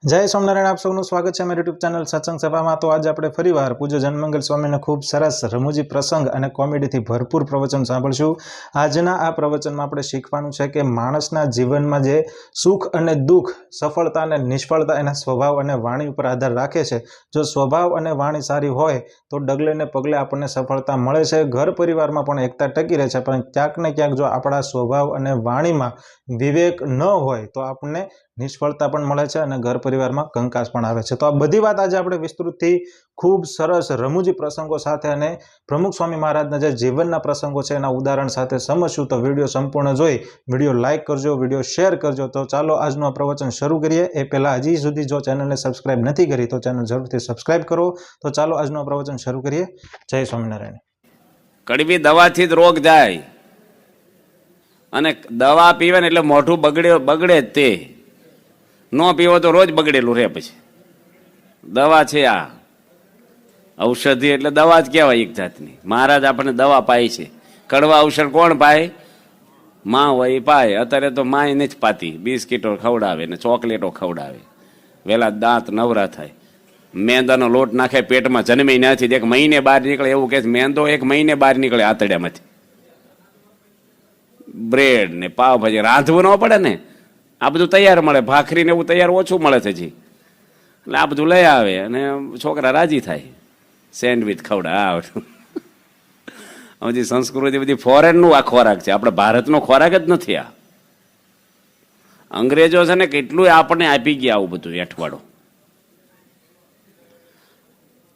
જય સ્વામિનારાયણ, આપ સૌનું સ્વાગત છે મારી યુટ્યુબ ચેનલ સત્સંગ સભામાં। તો આજે આપણે ફરીવાર પૂજ્ય જનમંગલ સ્વામીને ખૂબ સરસ રમૂજી પ્રસંગ અને કોમેડીથી ભરપૂર પ્રવચન સાંભળશું। આજના આ પ્રવચનમાં આપણે શીખવાનું છે કે માણસના જીવનમાં જે સુખ અને દુઃખ, સફળતા અને નિષ્ફળતા એના સ્વભાવ અને વાણી ઉપર આધાર રાખે છે। જો સ્વભાવ અને વાણી સારી હોય તો ડગલે ને પગલે આપણને સફળતા મળે છે, ઘર પરિવારમાં પણ એકતા ટકી રહે છે। પણ ક્યાંક ને ક્યાંક જો આપણા સ્વભાવ અને વાણીમાં વિવેક ન હોય તો આપણને નિષ્ફળતા પણ મળે છે અને ઘર પરિવારમાં કંકાસ પણ આવે છે। તો આ બધી વાત આજે આપણે વિસ્તૃતથી ખૂબ સરસ રમૂજી પ્રસંગો સાથે અને પ્રમુખ સ્વામી મહારાજના જે જીવનના પ્રસંગો છે એના ઉદાહરણ સાથે સમજશું। તો વિડીયો સંપૂર્ણ જોઈ વિડીયો લાઇક કરજો, વિડીયો શેર કરજો। તો ચાલો આજનું આ પ્રવચન શરૂ કરીએ। એ પહેલાં હજી સુધી જો ચેનલને સબસ્ક્રાઇબ નથી કરી તો ચેનલ જરૂરથી સબસ્ક્રાઇબ કરો। તો ચાલો આજનું આ પ્રવચન શરૂ કરીએ। જય સ્વામિનારાયણ। કડવી દવાથી જ રોગ જાય અને દવા પીવે ને એટલે મોઢું બગડે જ તે ન પીવો તો રોજ બગડેલું રહે। પછી દવા છે, આ ઔષધિ એટલે દવા જ કહેવાય એક જાતની। મહારાજ આપણને દવા પાય છે। કડવા ઔષધ કોણ પાય? માં હોય પાય। અત્યારે તો માય નથી પાતી, બિસ્કીટો ખવડાવે ને ચોકલેટો ખવડાવે, વહેલા દાંત નવરા થાય, મેંદાનો લોટ નાખે પેટમાં, જન્મે નથી, એક મહિને બહાર નીકળે એવું કે મેંદો એક મહિને બહાર નીકળે આંતરડામાંથી। બ્રેડ ને પાવભાજી રાંધવું ન પડે ને, આ બધું તૈયાર મળે, ભાખરી ને એવું તૈયાર ઓછું મળે છે જી, એટલે આ બધું લઈ આવે અને છોકરા રાજી થાય, સેન્ડવીચ ખવડાવે। હજી સંસ્કૃતિ બધી ફોરેનનું આ ખોરાક છે, આપણે ભારતનો ખોરાક જ નથી આ। અંગ્રેજો છે ને કેટલું આપણને આપી ગયા આવું બધું એઠવાડો।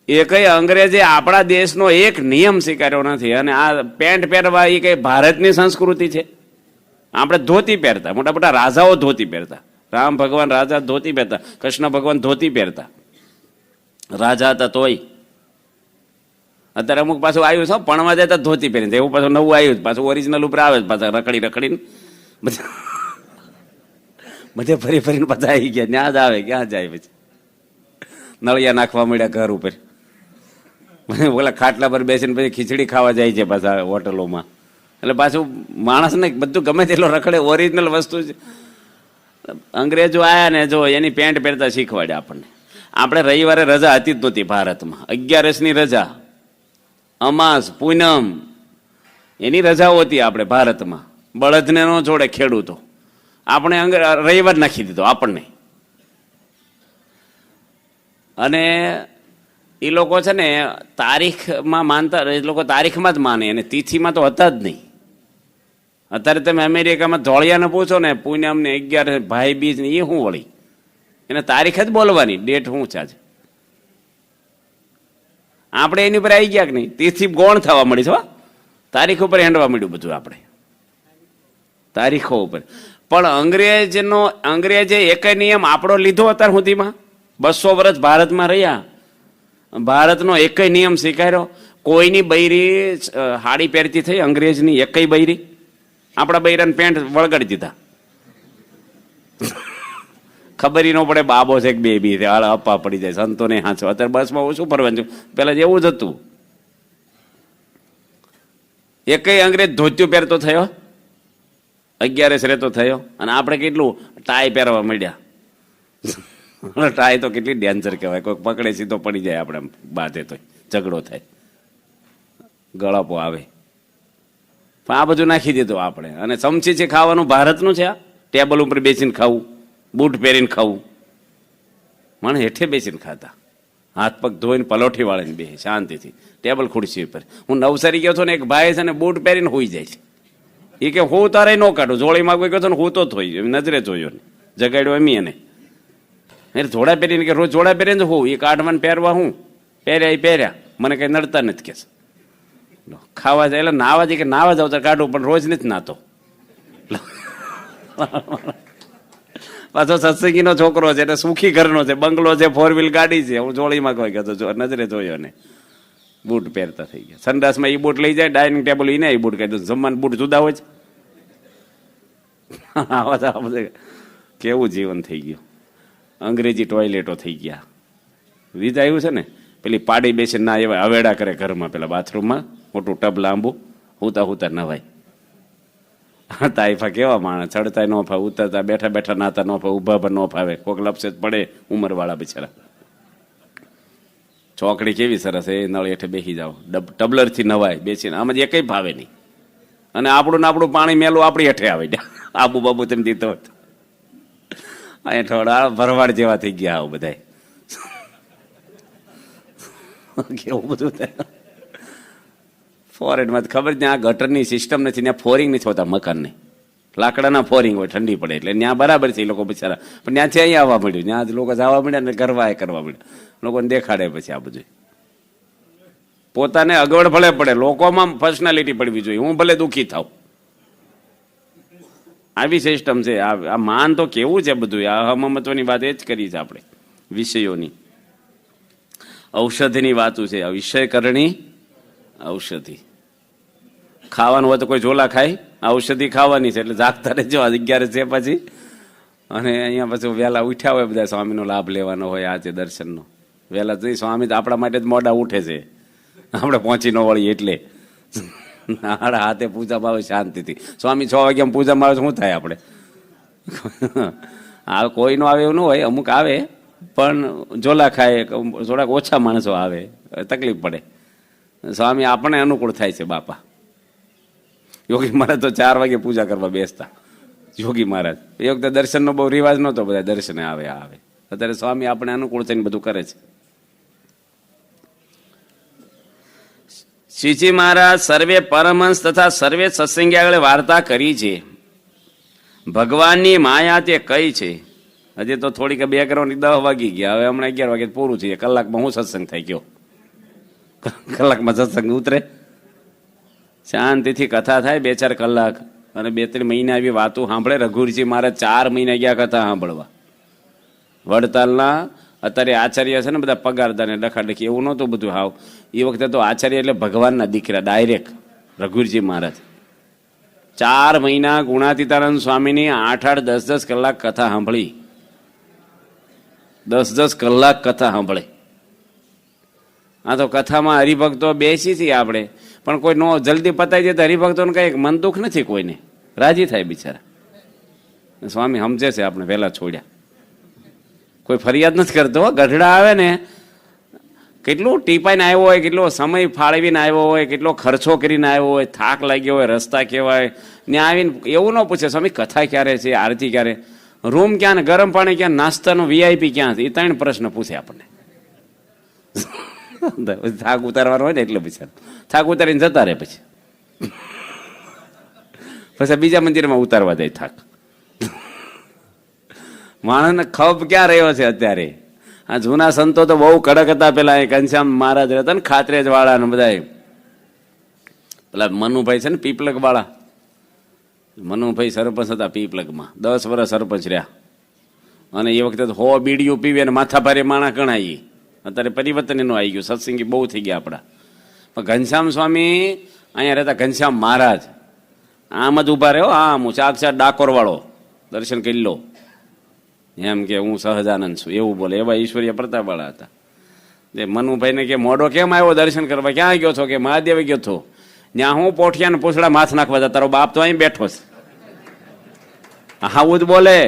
એ કઈ અંગ્રેજે આપણા દેશનો એક નિયમ સ્વીકાર્યો નથી। અને આ પેન્ટ પહેરવા એ કઈ ભારતની સંસ્કૃતિ છે? આપણે ધોતી પહેરતા, મોટા મોટા રાજાઓ ધોતી પહેરતા, રામ ભગવાન રાજા ધોતી પહેરતા, કૃષ્ણ ભગવાન ધોતી પહેરતા, રાજા હતા તોય। અત્યારે અમુક પાછું આવ્યું છે ભણવા જતા ધોતી પહેરીને, એવું પાછું નવું આવ્યું, પાછું ઓરિજિનલ ઉપર આવે પાછા રખડીને બધે ફરી ફરીને પાછા આવી ગયા, ત્યાં જ આવે, ક્યાં જાય? પછી નળિયા નાખવા મળ્યા ઘર ઉપર, ઓલા ખાટલા પર બેસીને પછી ખીચડી ખાવા જાય છે પાછા હોટલોમાં। એટલે પાછું માણસને બધું ગમે તેટલો રખડે, ઓરિજિનલ વસ્તુ છે। અંગ્રેજો આયા ને જો એની પેન્ટ પહેરતા શીખવાડ્યા આપણને। આપણે રવિવારે રજા હતી જ નહોતી ભારતમાં, 11ની રજા, અમાસ, પૂનમ, એની રજાઓ હતી આપણે ભારતમાં। બળદને ન જોડે ખેડૂતો, આપણે રવિવાર નાખી દીધો આપણને। અને એ લોકો છે ને તારીખમાં માનતા, એ લોકો તારીખમાં જ માને અને તિથિમાં તો હતા જ નહીં। અત્યારે તમે અમેરિકામાં ધોળિયાને પૂછો ને, પૂનમ ને 11 ભાઈ બીજ ને, એ શું વળી, એને તારીખ જ બોલવાની, ડેટ શું છે આજે। આપણે એની ઉપર આવી ગયા કે નહીં, તિથિ ગૌણ થવા મળી છે, તારીખ ઉપર હેંડવા મળ્યું બધું આપણે, તારીખો ઉપર। પણ અંગ્રેજે એક નિયમ આપણો લીધો અત્યાર સુધીમાં, 200 વર્ષ ભારતમાં રહ્યા, ભારતનો એક નિયમ સ્વીકાર્યો? કોઈની બૈરી હાડી પહેરતી થઈ અંગ્રેજની એકય બૈરી? આપણા બૈરાને પેન્ટ વળગાડી દીધા, ખબર ન પડે બાબો છે કે બેબી છે, હાલ અપ્પા પડી જાય, સંતોને હાંચો। અત્યારે બસમાં ઓછું ફરવાનું, પેલા જેવું જ હતું। એકય અંગ્રેજ ધોતિયું પહેરતો થયો, 11 રહેતો થયો, અને આપણે કેટલું ટાઈ પહેરવા માંડ્યા। ટાઈ તો કેટલી ડેન્જર કહેવાય, કોઈ પકડે સીધો પડી જાય, આપણે બાંધે તો ઝઘડો થાય, ગળપો આવે। પણ આ બધું નાખી દીધું આપણે, અને ચમચી છે ખાવાનું ભારતનું છે। આ ટેબલ ઉપર બેસીને ખાવું, બૂટ પહેરીને ખાવું, મને હેઠે બેસીને ખાતા, હાથ પગ ધોઈને પલોઠી વાળીને બે શાંતિથી ટેબલ ખુરશી ઉપર। હું નવસારી ગયો હતો ને, એક ભાઈ છે ને બૂટ પહેરીને હોઈ જાય છે, એ કે હું તારે ન કાઢું, જોડીમાં કોઈ ગયો હતો ને હું તો થઈ નજરે જોયો ને જગાડ્યો એમ એને, જોડા પહેરીને કે રોજ જોડા પહેરીને હું એ કાઢવાને પહેરવા, હું પહેર્યા મને કઈ નડતા નથી કે ખાવા જાય, એટલે નાવા જાય કે નાવા જાવ તો કાઢું, પણ રોજ નથી નાતો। પાછો સત્સંગીનો છોકરો છે એટલે સુખી ઘરનો છે, બંગલો છે, 4 વ્હીલ ગાડી છે, હું જોડીમાં કોઈ ગયો નજરે જોયો ને બૂટ પહેરતા થઈ ગયા। સંડાસમાં એ બૂટ લઈ જાય, ડાઇનિંગ ટેબલ એને એ બૂટ કહી દઉં, જમવાનું બૂટ જુદા હોય છે। કેવું જીવન થઈ ગયું, અંગ્રેજી ટોયલેટો થઈ ગયા, વીજ આવ્યું છે ને, પેલી પાડી બેસી ના એવા અવેડા કરે ઘરમાં, પેલા બાથરૂમમાં મોટું ટબ લાંબુ, હુતા નવાય। તાઈફા કેવા માણસ, ચડતા ન ફાવે, ઉતરતા બેઠા બેઠા નાતા ન ફાવે, ઊભા પર ન ફાવે, કોઈક લપસે પડે ઉંમરવાળા બિચારા. ચોકડી કેવી સરસ, એ નળ હેઠે બેસી જાઓ, ટબલરથી નવાય બેસીને, આમાં એ કંઈ ભાવે નહીં. અને આપણું ને આપણું પાણી મેલું આપણી હેઠે આવે, આબુ બાબુ તેમ દીધો હતો. અહીંયા થોડા ભરવાડ જેવા થઈ ગયા આવું બધા. કેવું બધું થાય. ફોરેનમાં ખબર છે, આ ગટરની સિસ્ટમ નથી, ત્યાં ફોરિંગ નથી હોતા મકાનની, લાકડાના ફોરિંગ હોય, ઠંડી પડે એટલે ત્યાં બરાબર છે એ લોકો બિચારા. પણ ત્યાંથી અહીંયા આવવા મળ્યું, ત્યાં જ લોકો જવા મળ્યા ને કરવા મળ્યા, લોકોને દેખાડે પછી આ બધું. પોતાને અગવડ ભલે પડે, લોકોમાં પર્સનાલિટી પડવી જોઈએ, હું ભલે દુઃખી થાઉં. આવી સિસ્ટમ છે. આ માન તો કેવું છે બધું. આ મહત્વની વાત એ જ કરી છે આપણે, વિષયોની, ઔષધિની વાતો છે. આ વિષય કરણી ઔષધિ. ખાવાનું હોય તો કોઈ ઝોલા ખાય, ઔષધિ ખાવાની છે એટલે જાગતા રહેજો. 11 છે પછી, અને અહીંયા પછી વહેલા ઉઠ્યા હોય બધા, સ્વામીનો લાભ લેવાનો હોય, આ છે દર્શનનો. વહેલા જઈ સ્વામી તો આપણા માટે જ મોડા ઉઠે છે, આપણે પહોંચી ન વળીએ એટલે. હાડા હાથે પૂજામાં આવે શાંતિથી. સ્વામી 6 વાગ્યા પૂજામાં આવે, શું થાય આપણે? આ કોઈ નો આવે એવું ન હોય, અમુક આવે પણ ઝોલા ખાય, થોડાક ઓછા માણસો આવે, તકલીફ પડે. સ્વામી આપણે અનુકૂળ થાય છે બાપા. યોગી મહારાજ તો 4 વાગે પૂજા કરવા બેસતા. યોગી મહારાજ એ વખતે દર્શનનો બહુ રિવાજ નહોતો, બધા દર્શને આવે. અત્યારે સ્વામી આપણે અનુકૂળ થઈને બધું કરે છે. શ્રીજી મહારાજ સર્વે પરમહંસ તથા સર્વે સત્સંગી આગળ વાર્તા કરી છે. ભગવાનની માયા તે કઈ છે. હજી તો થોડીક બેકગ્રાઉન્ડ 10 વાગી ગયા, હવે હમણાં 11 વાગે પૂરું થઈ જાય. કલાકમાં હું સત્સંગ થઈ ગયો, કલાકમાં સત્સંગ ઉતરે. શાંતિથી કથા થાય 2-4 કલાક, અને 2-3 મહિના આવી વાતો સાંભળે. રઘુરજી મારે 4 મહિના ગયા કથા સાંભળવા વડતાલના. અત્યારે આચાર્ય છે ને બધા પગારદાર ને ડખાડખી, એવું નહોતું બધું હાવ. એ વખતે તો આચાર્ય એટલે ભગવાનના દીકરા ડાયરેક્ટ. રઘુરજી મહારાજ 4 મહિના ગુણાતીતાનંદ સ્વામીની 8-8, 10-10 કલાક કથા સાંભળી. 10-10 કલાક કથા સાંભળે. આ તો કથામાં હરિભક્તો બેસી છીએ આપણે, પણ કોઈ નો જલ્દી પતાવી દે તો હરિભક્તોને કઈ મન દુઃખ નથી, કોઈને રાજી થાય બિચારા. સ્વામી સમજે છે આપણે વહેલા છોડ્યા, કોઈ ફરિયાદ નથી કરતો. ગઢડા આવે ને, કેટલું ટીપાઈને આવ્યો હોય, કેટલો સમય ફાળવીને આવ્યો હોય, કેટલો ખર્ચો કરીને આવ્યો હોય, થાક લાગ્યો હોય, રસ્તા કેવાય, ત્યાં આવીને એવું ન પૂછે સ્વામી કથા ક્યારે છે, આરતી ક્યારે, રૂમ ક્યાં, ને ગરમ પાણી ક્યાં, નાસ્તાનો VIP ક્યાં છે, એ 3 પ્રશ્ન પૂછે આપણને. થાક ઉતારવાનો હોય ને એટલે બિચારા થાક ઉતારીને જતા રહે. પછી બીજા મંદિરમાં ઉતારવા જાય થાક. માણસને ખપ ક્યાં રહ્યો છે અત્યારે. આ જૂના સંતો તો બહુ કડક હતા. પેલા ઘનશ્યામ મહારાજ હતા ને, ખાતરેજ વાળા ને બધા, પેલા મનુભાઈ છે ને પીપલક વાળા, મનુભાઈ સરપંચ હતા પીપલકમાં, 10 વર્ષ સરપંચ રહ્યા. અને એ વખતે 100 બીડીયું પીવે અને માથા ભારે માણા ગણાય. અત્યારે પરિવર્તન એનું આવી ગયું, સત્સંગી બહુ થઈ ગયા આપણા. પણ ઘનશ્યામ સ્વામી અહીંયા રહેતા, ઘનશ્યામ મહારાજ આમ જ ઉભા રહ્યો, આમ સાક્ષાત ડાકોર વાળો, દર્શન કરી લો એમ કે હું સહજાનંદ છું એવું બોલે. એવા ઈશ્વરીય પ્રતાપ વાળા હતા. તે મનુભાઈને કે મોડો કેમ આવ્યો દર્શન કરવા, ક્યાં ગયો છો? કે મહાદેવ ગયો છો. ત્યાં હું પોઠિયાને પૂછડા માથ નાખવા હતા, તારો બાપ તો અહીં બેઠો છે. આવું જ બોલે.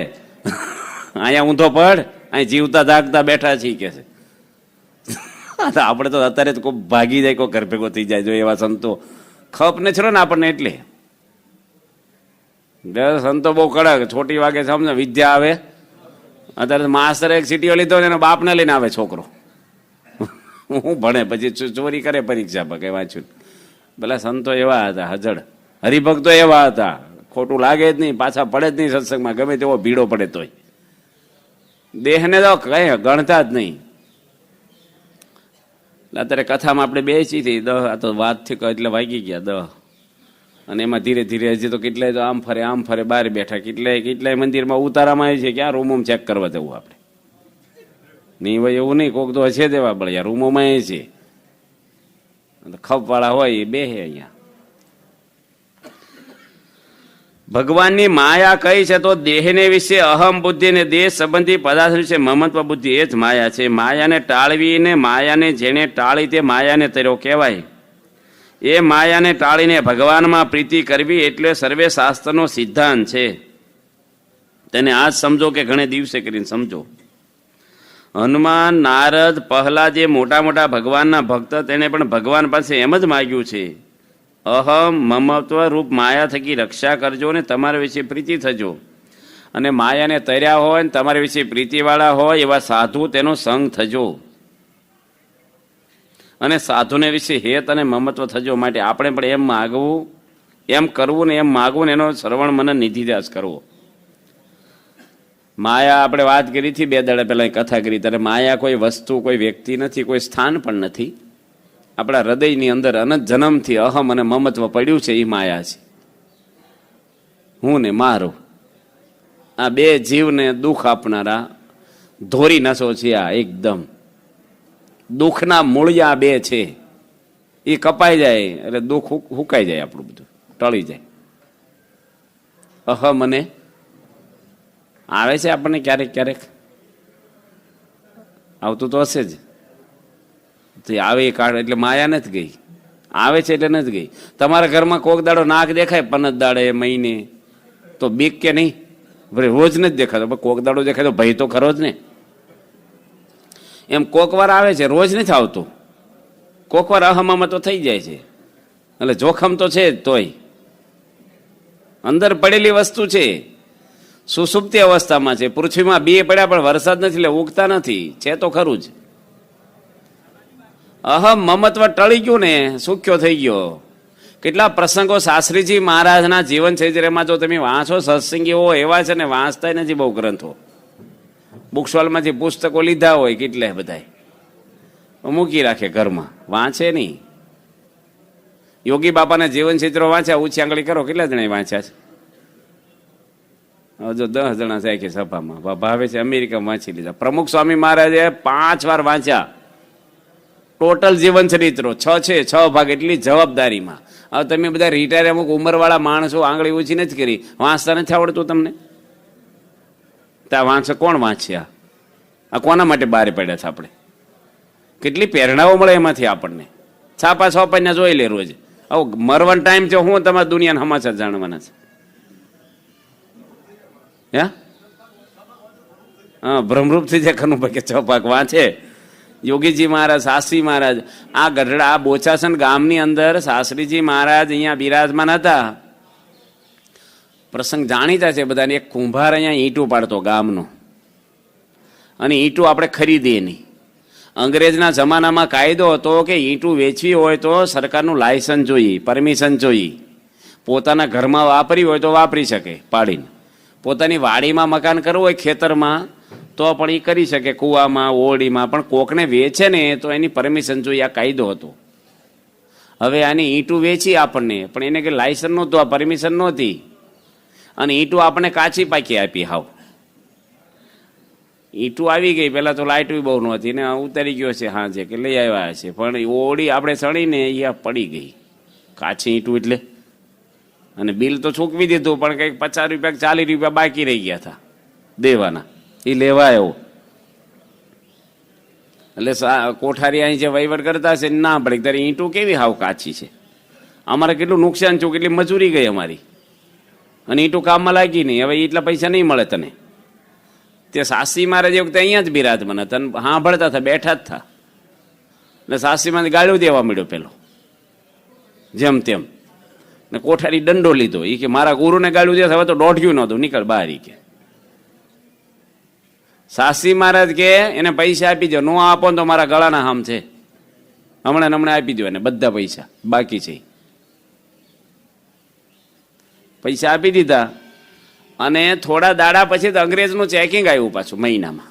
અહીંયા ઊંધો પડ, અહીં જીવતા જાગતા બેઠા છીએ કે છે. આપણે તો અત્યારે તો કોઈ ભાગી જાય, કોઈ ઘર ભેગો થઈ જાય. જો એવા સંતો ખપ ને છરો ને આપણને, એટલે સંતો બહુ કડક. છોટી વાગે સમજ વિદ્યા આવે. અત્યારે માસ્ટર એક સીટીઓ લીધો ને એના બાપને લઈને આવે છોકરો, હું ભણે પછી ચોરી કરે પરીક્ષા પર, કઈ વાંચ્યું. પેલા સંતો એવા હતા હજડ, હરિભક્તો એવા હતા, ખોટું લાગે જ નહીં, પાછા પડે જ નહીં સત્સંગમાં, ગમે તેવો ભીડો પડે તોય. દેહને તો કઈ ગણતા જ નહીં. અત્યારે કથામાં આપણે બેસી હતી 10, આ તો વાતથી એટલે વાગી ગયા 10. અને એમાં ધીરે ધીરે હજી તો કેટલાય તો આમ ફરે બહાર બેઠા, કેટલાય મંદિરમાં ઉતારામાં આવે છે, ક્યાં રૂમોમાં ચેક કરવા જવું આપણે નહીં હોય એવું નહીં. કોક તો હશે દેવા બળ્યા રૂમોમાં એ છે, ખપ વાળા હોય એ બેહે અહીંયા. ભગવાનની માયા કઈ છે તો દેહને વિશે અહમ બુદ્ધિ ને દેહ સંબંધી પદાર્થ વિશે મમત્વ બુદ્ધિ, એ જ માયા છે. માયાને ટાળવી ને માયાને જેને ટાળી તે માયાને તર્યો કહેવાય. એ માયાને ટાળીને ભગવાનમાં પ્રીતિ કરવી એટલે સર્વે શાસ્ત્રનો સિદ્ધાંત છે. તેને આજ સમજો કે ઘણે દિવસે કરીને સમજો. હનુમાન, નારદ, પહેલા જે મોટા મોટા ભગવાનના ભક્ત તેને પણ ભગવાન પાસે એમ જ માગ્યું છે, અહમ મમત્વ રૂપ માયા થકી રક્ષા કરજો ને તમારા વિશે પ્રીતિ થજો. અને માયાને તર્યા હોય ને તમારા વિશે પ્રીતિવાળા હોય એવા સાધુ તેનો સંગ થજો. અને સાધુને વિશે હેત અને મમત્વ થજો. માટે આપણે પણ એમ માગવું, એમ કરવું ને એમ માગવું ને એનો શ્રવણ મનન નિધિધ્યાસ કરવો. માયા આપણે વાત કરી હતી 2 દાડા પહેલા કથા કરી ત્યારે માયા કોઈ વસ્તુ, કોઈ વ્યક્તિ નથી, કોઈ સ્થાન પણ નથી. આપણા હૃદયની અંદર અનંત જન્મથી અહમ અને મમત્વ પડ્યું છે, એ માયા છે. હું ને મારું, આ 2 જીવને દુઃખ આપનારા ધોરી નસો છે. આ એકદમ દુઃખના મૂળિયા 2 છે. એ કપાઈ જાય એટલે દુઃખ હુકાઈ જાય, આપણું બધું ટળી જાય. અહમ અને આવે છે આપણને ક્યારેક ક્યારેક, આવતું તો હશે જ. તો આવે એ કાળ એટલે માયા નથી ગઈ, આવે છે એટલે નથી ગઈ. તમારા ઘરમાં કોક દાડો નાક દેખાય 15 દાડે, મહિને, તો બીક કે નહીં? રોજ નથી દેખાતો, કોક દાડો દેખાય તો ભય તો ખરો જ ને. એમ કોક વાર આવે છે, રોજ નથી આવતું. કોક વાર અહમમાં તો થઈ જાય છે. એટલે જોખમ તો છે જ. તોય અંદર પડેલી વસ્તુ છે, સુસુપ્તિ અવસ્થામાં છે. પૃથ્વીમાં બી પડ્યા પણ વરસાદ નથી એટલે ઉગતા નથી, છે તો ખરું જ. અહમ મમત્વ ટળી ગયું ને, સુખ્યો થઈ ગયો. કેટલા પ્રસંગો શાસ્ત્રીજી મહારાજના જીવન ચરિત્રમાં જો તમે વાંચો, સત્સંગીઓ એવા છે ને, વાંચતા નથી બહુ ગ્રંથો. બુકસ્ટોલમાંથી પુસ્તકો લીધા હોય કેટલે બધાય, મૂકી રાખે ઘરમાં, વાંચે નહીં. યોગી બાપાના જીવન ચરિત્રો વાંચ્યા, ઊંચી આંગળી કરો, કેટલા જણા વાંચ્યા છે? જો 10 જણા છે કે સભામાં. ભાવે છે અમેરિકામાં વાંચી લીધા. પ્રમુખ સ્વામી મહારાજે 5 વાર વાંચ્યા ટોટલ જીવન ચરિત્રો. 6 છે, 6 ભાગ. એટલી જવાબદારીમાં. હવે તમે બધા રિટાયર અમુક ઉંમરવાળા માણસો આંગળી ઊંચી નથી કરી, વાંચતા નથી આવડતું તમને? ત્યાં વાંચે કોણ વાંચ્યા? આ કોના માટે બહાર પડ્યા છે આપણે? કેટલી પ્રેરણાઓ મળે એમાંથી આપણને. છાપા 6 પન્ના જોઈ લે રોજ. હવે મરવાનો ટાઈમ છે, હું તમારા દુનિયાના સમાચાર જાણવાના છે? હા, ભ્રમરૂપ થઈ જાય કનુભાઈ કે 6 ભાગ વાંચે. યોગીજી મહારાજ, શાસ્ત્રી મહારાજ, આ ગઢડા, આ બોચાસન ગામની અંદર શાસ્ત્રીજી મહારાજ અહીંયા બિરાજમાન હતા. પ્રસંગ જાણીતા છે બધાને. એક કુંભાર અહીંયા ઈંટું પાડતો ગામનો, અને ઈંટું આપણે ખરીદીએ નહીં. અંગ્રેજના જમાનામાં કાયદો હતો કે ઈંટું વેચવી હોય તો સરકારનું લાયસન્સ જોઈએ, પરમિશન જોઈએ. પોતાના ઘરમાં વાપરી હોય તો વાપરી શકે પાડીને. પોતાની વાડીમાં મકાન કરવું હોય, ખેતરમાં, તો પણ એ કરી શકે, કૂવામાં, ઓરડીમાં. પણ કોકને વેચે ને તો એની પરમિશન જોઈએ, આ કાયદો હતો. હવે આની ઈંટું વેચી આપણને, પણ એને કે લાયસન્સ નહોતું, આ પરમિશન નહોતી. અને ઈંટું આપણે કાચી પાકી આપી. હાવ ઈંટું આવી ગઈ. પહેલાં તો લાઇટ બહુ નહોતી ને, ઉતારી ગયો છે હાજે કે લઈ આવ્યા છે, પણ ઓળી આપણે સણીને એ પડી ગઈ કાચી ઈંટું. એટલે અને બિલ તો ચૂકવી દીધું, પણ કંઈક 50 રૂપિયા 40 રૂપિયા બાકી રહી ગયા હતા દેવાના. એ લેવા આવ્યો એટલે કોઠારી અહીં જે વહીવટ કરતા હશે ના પડે ત્યારે ઈંટું કેવી હાવ કાચી છે. અમારે કેટલું નુકસાન થયું, કેટલી મજૂરી ગઈ અમારી, અને ઈંટું કામમાં લાગી નહીં. હવે એટલા પૈસા નહીં મળે તને. તે સાસી મહારાજ એ વખતે અહીંયા જ બિરાજમાન હતા, સાંભળતા હતા, બેઠા જ હતા. એટલે સાસીમાં ગાળ્યું દેવા મળ્યો પેલો, જેમ તેમ. ને કોઠારી દંડો લીધો. એ કે મારા ગુરુને ગાળ્યું દે, હવે તો દોઢ્યું નહોતું, નીકળ બહાર. કે સાસી મહારાજ કે એને પૈસા આપી દો, નો આપો તો મારા ગળાના હામ છે, હમણાં આપી દો એને બધા પૈસા બાકી છે. પૈસા આપી દીધા. અને થોડા દાડા પછી તો અંગ્રેજનું ચેકિંગ આવ્યું પાછું મહિનામાં.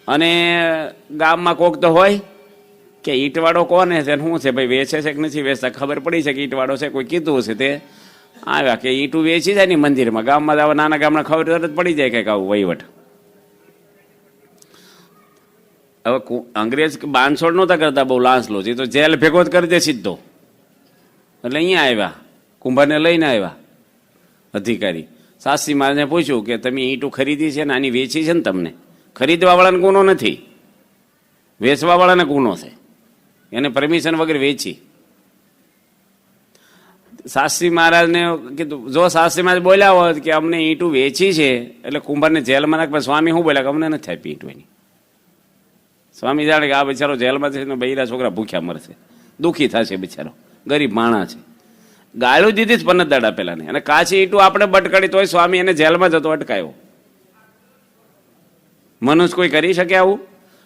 અને ગામમાં કોક તો હોય કે ઈંટવાળો કોને છે, શું છે ભાઈ, વેચે છે કે નથી વેચતા, ખબર પડી છે કે ઈંટવાળો છે, કોઈ કીધું હશે. તે આવ્યા કે ઈંટું વેચી જાય ને મંદિરમાં. ગામમાં આવા નાના ગામના ખબર તરત પડી જાય કંઈક આવું વહીવટ. હવે અંગ્રેજ બાંધછોડ નહોતા કરતા બહુ લાંચ લો, તો જેલ ભેગો જ કરી દે સીધો. એટલે અહીંયા આવ્યા, કુંભારને લઈને આવ્યા અધિકારી. સાસી મહારાજને પૂછ્યું કે તમે ઈંટું ખરીદી છે ને આની વેચી છે ને તમને? ખરીદવા વાળાને ગુનો નથી, વેચવા વાળાને ગુનો છે. એને પરમિશન વગર વેચી. શાસ્ત્રી મહારાજને કીધું, જો શાસ્ત્રી મહારાજ બોલ્યા હોત કે અમને ઈંટું વેચી છે એટલે કુંભારને જેલમાં નાખ, સ્વામી શું બોલ્યા કે અમને નથી આપી ઈંટું એની. સ્વામી જાણે કે આ બિચારો જેલમાં છે, બૈરા છોકરા ભૂખ્યા મરશે, દુઃખી થશે બિચારો, ગરીબ માણા છે. ગાળું દીધી જ 15 દાડા પેલાને, અને કાચી ઈંટું આપણે બટકાડી તોય સ્વામી એને જેલમાં જતો અટકાયો. મનુષ્ય કોઈ કરી શકે આવું?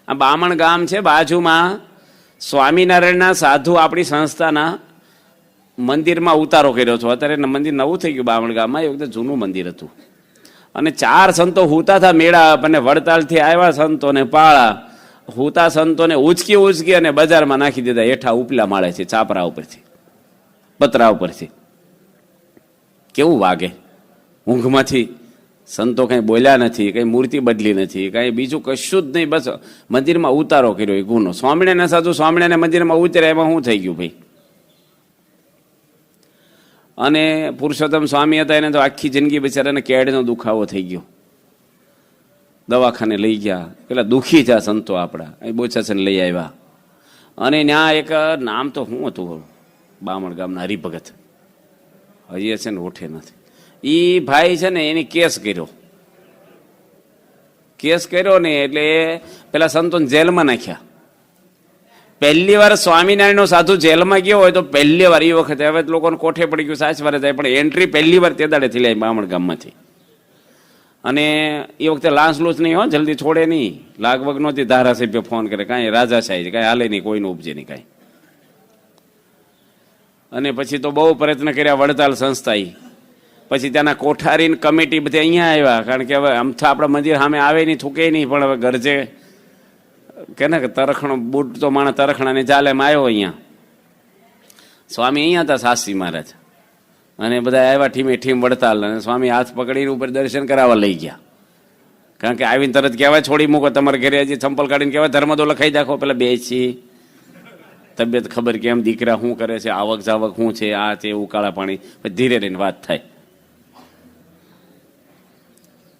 આ બામણ ગામ છે બાજુમાં, સ્વામિનારાયણના સાધુ આપણી સંસ્થાના મંદિરમાં ઉતારો કર્યો છો. અત્યારે મંદિર નવું થઈ ગયું બામણ ગામમાં, એ વખતે જૂનું મંદિર હતું. અને 4 સંતો હુતા હતા મેળા, અને વડતાલથી આવ્યા સંતોને પાળા, હુતા સંતોને ઉચકી અને બજારમાં નાખી દીધા, હેઠા ઉપલા માળે છે, ચાપરા ઉપરથી, પતરા ઉપરથી. કેવું વાગે? ઊંઘમાંથી સંતો કઈ બોલ્યા નથી, કઈ મૂર્તિ બદલી નથી, કઈ બીજું કશું જ નહીં, બસ મંદિરમાં ઉતારો કર્યો. એ ગુનો. સ્વામિનારાયણ સાધુ સ્વામિનારાયણ મંદિરમાં ઉતર્યા, એમાં શું થઈ ગયું ભાઈ? અને પુરુષોત્તમ સ્વામી હતા, એને તો આખી જિંદગી બિચારાને કેડનો દુખાવો થઈ ગયો, દવાખાને લઈ ગયા. પેલા દુઃખી થયા સંતો આપણા, અહીં બોચાસન લઈ આવ્યા. અને ત્યાં એક નામ તો શું હતું, બામણ ગામના હરિભગત, હજી છે ને ઓઠે નથી. એ ભાઈ છે ને એની કેસ કર્યો ને એટલે પેલા સંતોને જેલમાં નાખ્યા. પહેલી વાર સ્વામિનારાયણનો સાધુ જેલમાં ગયો હોય તો પહેલી વાર, એ વખતે, હવે લોકોને કોઠે પડી ગયું, સાચ વારે થાય, પણ એન્ટ્રી પહેલી વાર તે દાડેથી લે બામણ ગામમાંથી. અને એ વખતે લાંચ લૂચ નહીં, હો, જલ્દી છોડે નહીં. લાગવગ નહોતી, ધારાસભ્ય ફોન કરે, કાંઈ રાજાશાહી, કાંઈ હાલે નહીં, કોઈનું ઉપજે નહીં કાંઈ. અને પછી તો બહુ પ્રયત્ન કર્યા વડતાલ સંસ્થાએ. પછી ત્યાંના કોઠારી કમિટી બધી અહીંયા આવ્યા, કારણ કે હવે આમ તો આપણા મંદિર સામે આવે નહીં, થૂકે નહીં, પણ હવે ગરજે કે ને કે તરખણો બુટ તો માણસ તરખણાને ચાલે એમ આવ્યો અહીંયા. સ્વામી અહીંયા હતા, શાસ્ત્રી મહારાજ, અને બધા આવ્યા ઠીમ વડતાલ, અને સ્વામી હાથ પકડીને ઉપર દર્શન કરાવવા લઈ ગયા. કારણ કે આવીને તરત કહેવાય છોડી મૂકો, તમારા ઘરે હજી ચંપલ કાઢીને કહેવાય ધર્મદો લખાઈ નાખો, પેલા બેસી તબિયત ખબર કેમ, દીકરા શું કરે છે, આવક જાવક શું છે, આ છે, ઉકાળા પાણી, પછી ધીરે રહીને વાત થાય.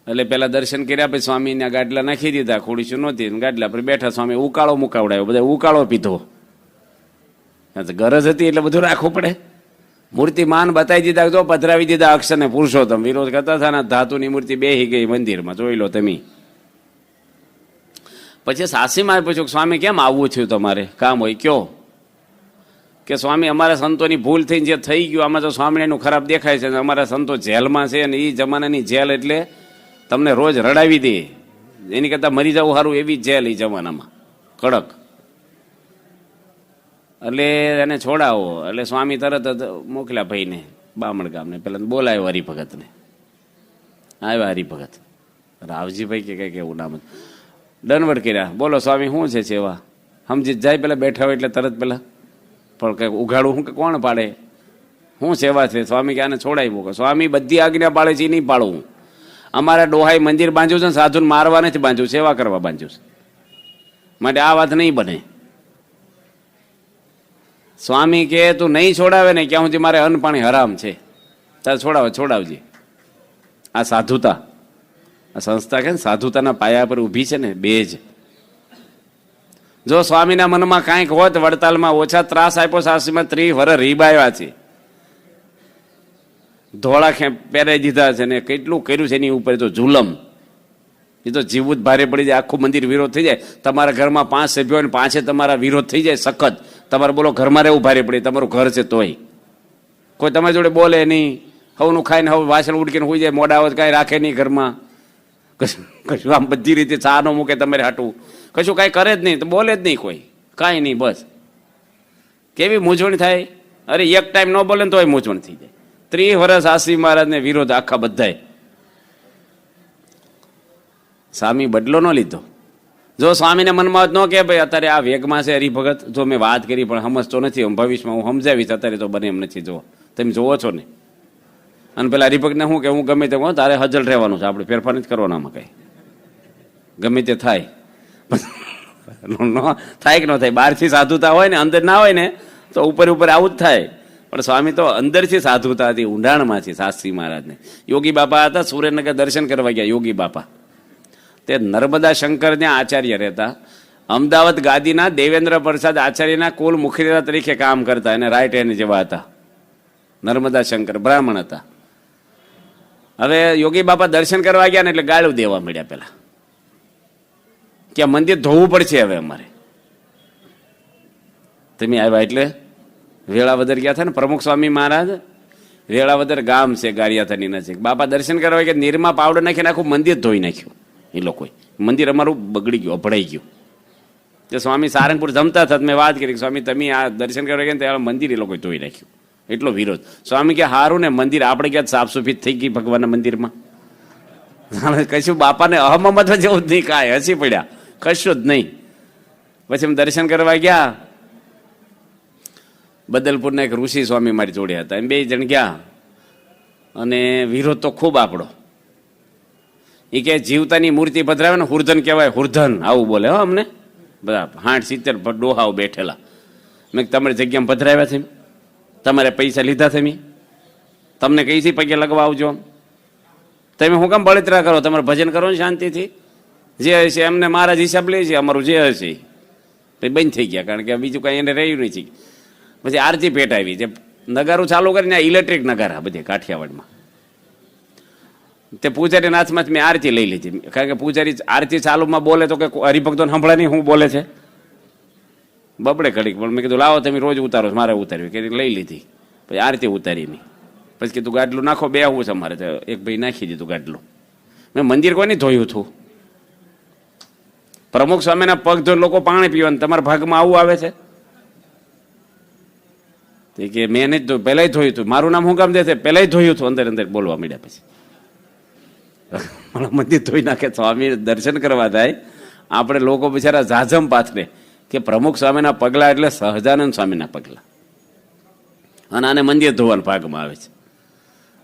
એટલે પેલા દર્શન કર્યા, પછી સ્વામીના ગાડલા નાખી દીધા, ખોડીશું નહોતી, ગાડલા પર બેઠા. સ્વામી ઉકાળો મુકાવડાયો, બધા ઉકાળો પીધો. ગરજ હતી એટલે બધું રાખવું પડે. મૂર્તિ માન બતાવી દીધા, જો પધરાવી દીધા અક્ષરને પુરુષોત્તમ. વિરોધ કરતા હતા ને, ધાતુની મૂર્તિ બેહી ગઈ મંદિરમાં, જોઈ લો તમે. પછી સાસીમાં પૂછ્યું, સ્વામી કેમ આવવું થયું તમારે, કામ હોય કયો? કે સ્વામી અમારા સંતોની ભૂલ થઈને જે થઈ ગયું, આમાં તો સ્વામિનારાયણનું ખરાબ દેખાય છે, અમારા સંતો જેલમાં છે, અને એ જમાનાની જેલ એટલે તમને રોજ રડાવી દે, એની કરતાં મરી જવું સારું, એવી જેલ એ જમાનામાં કડક. એટલે એને છોડાવો. એટલે સ્વામી તરત જ મોકલ્યા ભાઈને બામણ ગામને, પેલા બોલાયો હરિભગતને. આવ્યા હરિભગત, રાવજીભાઈ કે કંઈક એવું નામ, દંડવટ કર્યા. બોલો સ્વામી શું છે સેવા? સમજી જાય, પેલા બેઠા હોય એટલે તરત પેલા પણ કંઈક ઉઘાડું શું કે કોણ પાડે, શું સેવા છે? સ્વામી કે આને છોડાવી મૂકો. સ્વામી બધી આજ્ઞા પાડે છે, એ નહીં પાડવું. અમારા ડોહાઈ મંદિર બાંધ્યું છે ને, સાધુને મારવા નથી બાંધ્યું, સેવા કરવા બાંધ્યું છે, માટે આ વાત નહીં બને. સ્વામી કે તું નહીં છોડાવે ને ક્યાં સુધી મારે અન્ન પાણી હરામ છે, તારે છોડાવજે. આ સાધુતા, આ સંસ્થા કે સાધુતાના પાયા પર ઊભી છે ને, બે જ. જો સ્વામીના મનમાં કાંઈક હોત, વડતાલમાં ઓછા ત્રાસ આપ્યો, સાસરીમાં 30 વર્ષ રીબાવ્યા છે, ધોળા પહેરાઈ દીધા છે ને, કેટલું કર્યું છે એની ઉપર તો જુલમ. એ તો જીવવું જ ભારે પડી જાય, આખું મંદિર વિરોધ થઈ જાય. તમારા ઘરમાં 5 સભ્યો હોય, 5 તમારા વિરોધ થઈ જાય સખત. તમારે બોલો ઘરમાં રહેવું ભારે પડે, તમારું ઘર છે તોય કોઈ તમારી જોડે બોલે નહીં, હવનું ખાઈને હવે વાસણ ઉડકીને હોઈ જાય, મોડા આવે કાંઈ રાખે નહીં ઘરમાં, કશું આમ બધી રીતે ચા ન મૂકે તમારે હાટું, કશું કાંઈ કરે જ નહીં, તો બોલે જ નહીં કોઈ, કાંઈ નહીં. બસ કેવી મૂંઝવણ થાય. અરે એક ટાઈમ ન બોલે ને તોય મૂંઝવણ થઈ જાય. 30 વર્ષ શાસ્ત્રી મહારાજને વિરોધ આખા બધાય. સ્વામી બદલો ન લીધો. જો સ્વામીને મનમાં ન કે ભાઈ અત્યારે આ વેગમાં છે હરિભગત, જો મેં વાત કરી પણ સમજતો નથી, હું ભવિષ્યમાં હું સમજાવીશ, અત્યારે તો બને એમ નથી. જો તમે જોવો છો ને. અને પેલા હરિભગતને શું કે હું ગમે તે કહું, તારે હજલ રહેવાનું છે, આપણે ફેરફાર નથી કરવાનો આમાં કંઈ, ગમે તે થાય. થાય કે ન થાય, બહારથી સાધુતા હોય ને, અંદર ના હોય ને તો ઉપર આવું જ થાય. પણ સ્વામી તો અંદરથી સાધુતા હતી, ઊંડાણમાંથી. શાસ્ત્રી મહારાજને યોગી બાપા હતા, સુરેન્દ્રનગર દર્શન કરવા ગયા યોગી બાપા. તે નર્મદા શંકર ત્યાં આચાર્ય રહેતા, અમદાવાદ ગાદીના દેવેન્દ્ર પ્રસાદ આચાર્યના કુલ મુખિયા તરીકે કામ કરતા અને રાઈટ હેન્ડ જેવા હતા. નર્મદા શંકર બ્રાહ્મણ હતા. હવે યોગી બાપા દર્શન કરવા ગયા ને એટલે ગાળું દેવા મળ્યા. પેલા કે આ મંદિર ધોવું પડશે હવે અમારે. તમે આવ્યા એટલે વેળાવદર ગયા હતા ને પ્રમુખ સ્વામી મહારાજ. વેળાવદર ગામ છે ગારિયાધાની નજીક. બાપા દર્શન કરવા ગયા, નીરમાં પાવડર નાખીને આખું મંદિર ધોઈ નાખ્યું. એ લોકોએ મંદિર અમારું બગડી ગયું, અભડાઈ ગયું. તો સ્વામી સારંગપુર જમતા હતા, મેં વાત કરી સ્વામી તમે આ દર્શન કરવા ગયા ત્યારે મંદિર એ લોકોએ ધોઈ નાખ્યું. એટલો વિરોધ. સ્વામી કે હારું ને મંદિર આપણે ક્યાં સાફ સુફી થઈ ગઈ ભગવાનના મંદિરમાં. કશું બાપાને અહમત જેવું જ નહીં, કાંઈ હસી પડ્યા, કશું જ નહીં. પછી અમે દર્શન કરવા ગયા. બદલપુરના એક ઋષિ સ્વામી મારી જોડે હતા. એમ 2 જણ ગયા અને વિરોધ તો ખૂબ આપણો. એ કે જીવતાની મૂર્તિ પધરાવે ને હુર્ધન કહેવાય, હુર્ધન આવું બોલે. હો અમને બધા 60-70 ડોહાઓ બેઠેલા. મેં તમારી જગ્યામાં પધરાવ્યા છે, તમારે પૈસા લીધા છે, તમને કઈ છે પગે લગવા આવજો. તમે હું કામ બળતરા કરો, તમારે ભજન કરો ને શાંતિથી. જે હશે એમને મારા જ હિસાબ લે છે, અમારું જે હશે એ બંધ થઈ ગયા. કારણ કે બીજું કાંઈ એને રહ્યું નથી. પછી આરતી પેટ આવી, જે નગારું ચાલુ કરીને ઇલેક્ટ્રિક નગારા બધે કાઠિયાવાડમાં. તે પૂજારીના હાથમાં મેં આરતી લઈ લીધી. કારણ કે પૂજારી આરતી ચાલુમાં બોલે તો કે હરિભક્તોને સંભળાય નહીં, હું બોલે છે બબડે ઘડીક. પણ મેં કીધું લાવો તમે રોજ ઉતારો, મારે ઉતારવી કે લઈ લીધી. પછી આરતી ઉતારી નહીં. પછી કીધું ગાડલું નાખો, બે આવું છે અમારે. એક ભાઈ નાખી દીધું ગાડલું. મેં મંદિર કોઈ નહીં ધોયું હતું. પ્રમુખ સ્વામીના પગ ધોઈને લોકો પાણી પીવાનું, તમારા ભાગમાં આવું આવે છે કે મેં નહીં ધોયું, પહેલાં ધોયું હતું. મારું નામ શું કામ દે છે, પહેલાં ધોયું હતું. અંદર અંદર બોલવા માંડ્યા. પછી મંદિર ધોઈ નાખે. સ્વામી દર્શન કરવા થાય, આપણે લોકો બિચારા ઝાઝમ પાથરે કે પ્રમુખ સ્વામીના પગલા એટલે સહજાનંદ સ્વામીના પગલા. અને આને મંદિર ધોવાના ભાગમાં આવે છે.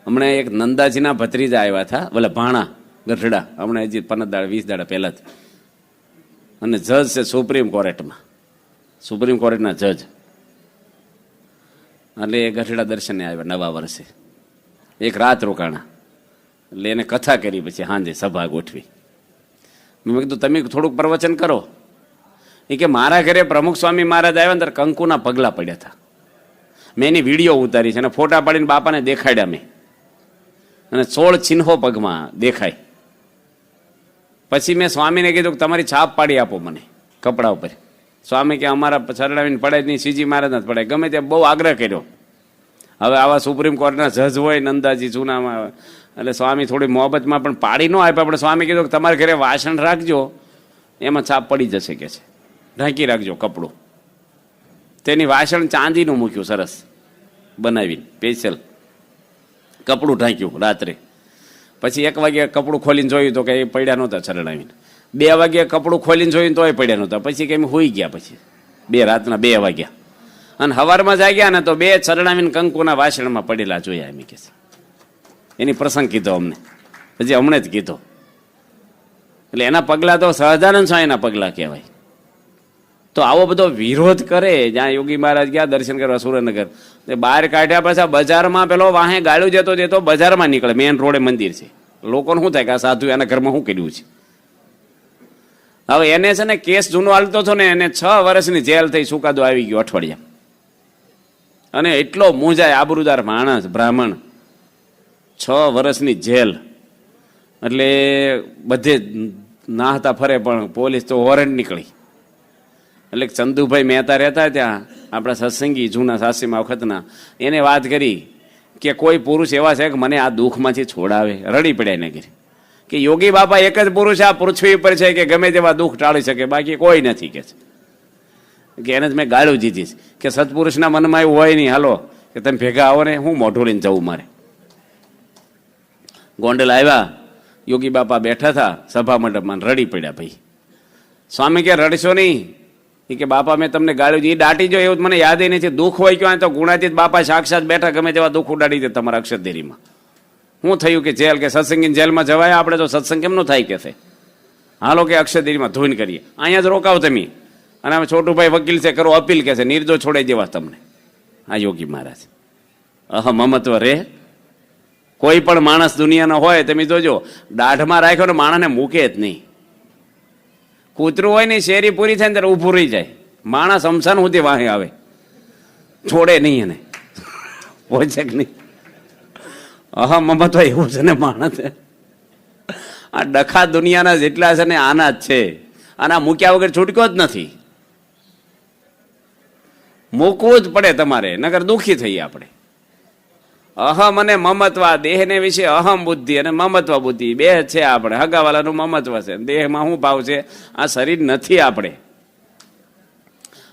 હમણાં એક નંદાજીના ભત્રીજા આવ્યા હતા, બોલે ભાણા ગઢડા, હમણાં હજી 15 દાડા 20 દાડા પહેલાથી. અને જજ છે સુપ્રીમ કોર્ટમાં, સુપ્રીમ કોર્ટના જજ. એટલે એ ગઢડા દર્શને આવ્યા નવા વર્ષે. એક રાત રોકાણા. એટલે એને કથા કરી. પછી સાંજે સભા ગોઠવી. મેં કીધું તમે થોડુંક પ્રવચન કરો. એ કે મારા ઘરે પ્રમુખ સ્વામી મહારાજ આવ્યા ને ત્યારે કંકુના પગલા પડ્યા હતા. મેં એની વિડીયો ઉતારી છે અને ફોટા પાડીને બાપાને દેખાડ્યા મેં. અને 16 ચિહ્નો પગમાં દેખાય. પછી મેં સ્વામીને કીધું કે તમારી છાપ પાડી આપો મને કપડા ઉપર. સ્વામી કે અમારા સરડાવીને પડાય નહીં, શ્રીજી મહારાજ જ પડાય. ગમે ત્યાં બહુ આગ્રહ કર્યો. હવે આવા સુપ્રીમ કોર્ટના જજ હોય નંદાજી જૂનામાં, એટલે સ્વામી થોડી મોહબ્બતમાં પણ પાડી ન આપ્યા. પણ સ્વામી કીધું કે તમારા ઘરે વાસણ રાખજો, એમાં છાપ પડી જશે કે છે, ઢાંકી રાખજો કપડું. તેની વાસણ ચાંદીનું મૂક્યું સરસ બનાવીને, સ્પેશિયલ કપડું ઢાંક્યું રાત્રે. પછી 1 વાગે કપડું ખોલીને જોયું તો કે એ પડ્યા નહોતા ચરડાવીને. 2 વાગે કપડું ખોલીને જોયું તો એ પડ્યા નહોતા. પછી કે એમ હોઈ ગયા. પછી રાતના 2 વાગ્યા. અને સવારમાં જાગ્યા ને તો 2 ચરડાવીને કંકુના વાસણમાં પડેલા જોયા. એમ કે એની પ્રસંગ કીધો અમને, હજી હમણાં જ કીધો. એટલે એના પગલા તો સહજાનંદ સ્વામીના પગલા કહેવાય. તો આવો બધો વિરોધ કરે. જ્યાં યોગી મહારાજ ગયા દર્શન કરવા સુરેન્દ્રનગર, બહાર કાઢ્યા પછી બજારમાં પેલો વાહે ગાળું જતો બજારમાં નીકળે. મેન રોડે મંદિર છે. લોકોને શું થાય કે આ સાધુ એના ઘરમાં શું કર્યું છે. હવે એને છે ને કેસ જૂનો હાલતો હતો ને, એને 6 વર્ષની જેલ થઈ, ચુકાદો આવી ગયો અઠવાડિયા. અને એટલો મૂંઝાય, આબરૂદાર માણસ બ્રાહ્મણ, 6 વર્ષની જેલ. એટલે બધે નાહતા ફરે પણ પોલીસ તો વોરંટ નીકળી. એટલે ચંદુભાઈ મહેતા રહેતા ત્યાં, આપણા સત્સંગી જૂના સાસીમાં વખતના, એને વાત કરી કે કોઈ પુરુષ એવા છે કે મને આ દુઃખમાંથી છોડાવે. રડી પડ્યા એને ઘરે કે યોગી બાપા એક જ પુરુષ આ પૃથ્વી પર છે કે ગમે તેવા દુઃખ ટાળી શકે, બાકી કોઈ નથી કે એને જ મેં ગાળું દીધી કે સત્પુરુષના મનમાં એવું હોય નહીં, હાલો કે તમે ભેગા આવો ને હું મોઢું લઈને જવું મારે. ગોંડલ આવ્યા, યોગી બાપા બેઠા હતા સભા મંડપમાં, રડી પડ્યા. ભાઈ સ્વામી કે રડશો નહીં. એ કે બાપા મેં તમને ગાળ્યું, એ દાટી જો એવું મને યાદ નથી. દુઃખ હોય ક્યાં તો ગુણાતીત બાપા સાક્ષાત બેઠા, ગમે તેવા દુઃખ ઉડાડી દે તમારા અક્ષરદેરીમાં. શું થયું કે જેલ, કે સત્સંગીની જેલમાં જવાય આપણે તો સત્સંગ કેમ નો થાય કે છે, હાલો કે અક્ષરદેરીમાં ધોઈને કરીએ, અહીંયા જ રોકાવ તમે. અને અમે છોટુભાઈ વકીલ છે, કરો અપીલ કે છે, નિર્દોષ છોડાઈ દેવા તમને. આ યોગી મહારાજ મમત્વ રે. કોઈ પણ માણસ દુનિયાનો હોય તમે જોજો, દાઢમાં રાખ્યો ને માણસને મૂકે જ નહીં. કૂતરું હોય ને શેરી પૂરી થાય ને ત્યારે ઊભું રહી જાય, માણસ અમસાન સુધી વાહે આવે, છોડે નહીં એને, પહોંચે કે નહીં. અહમ મમત્વ એવું છે ને માણસ, આ ડખા દુનિયાના જેટલા છે ને આના જ છે, આના મૂક્યા વગર છૂટક્યો જ નથી. મૂકવું જ પડે તમારે, નકર દુઃખી થઈએ આપણે. અહમ અને મમત્વ, દેહને વિશે અહમ બુદ્ધિ અને મમત્વ બુદ્ધિ બે છે આપણે. હગાવાલાનું મમત્વ છે, દેહમાં શું ભાવ છે? આ શરીર નથી આપણે,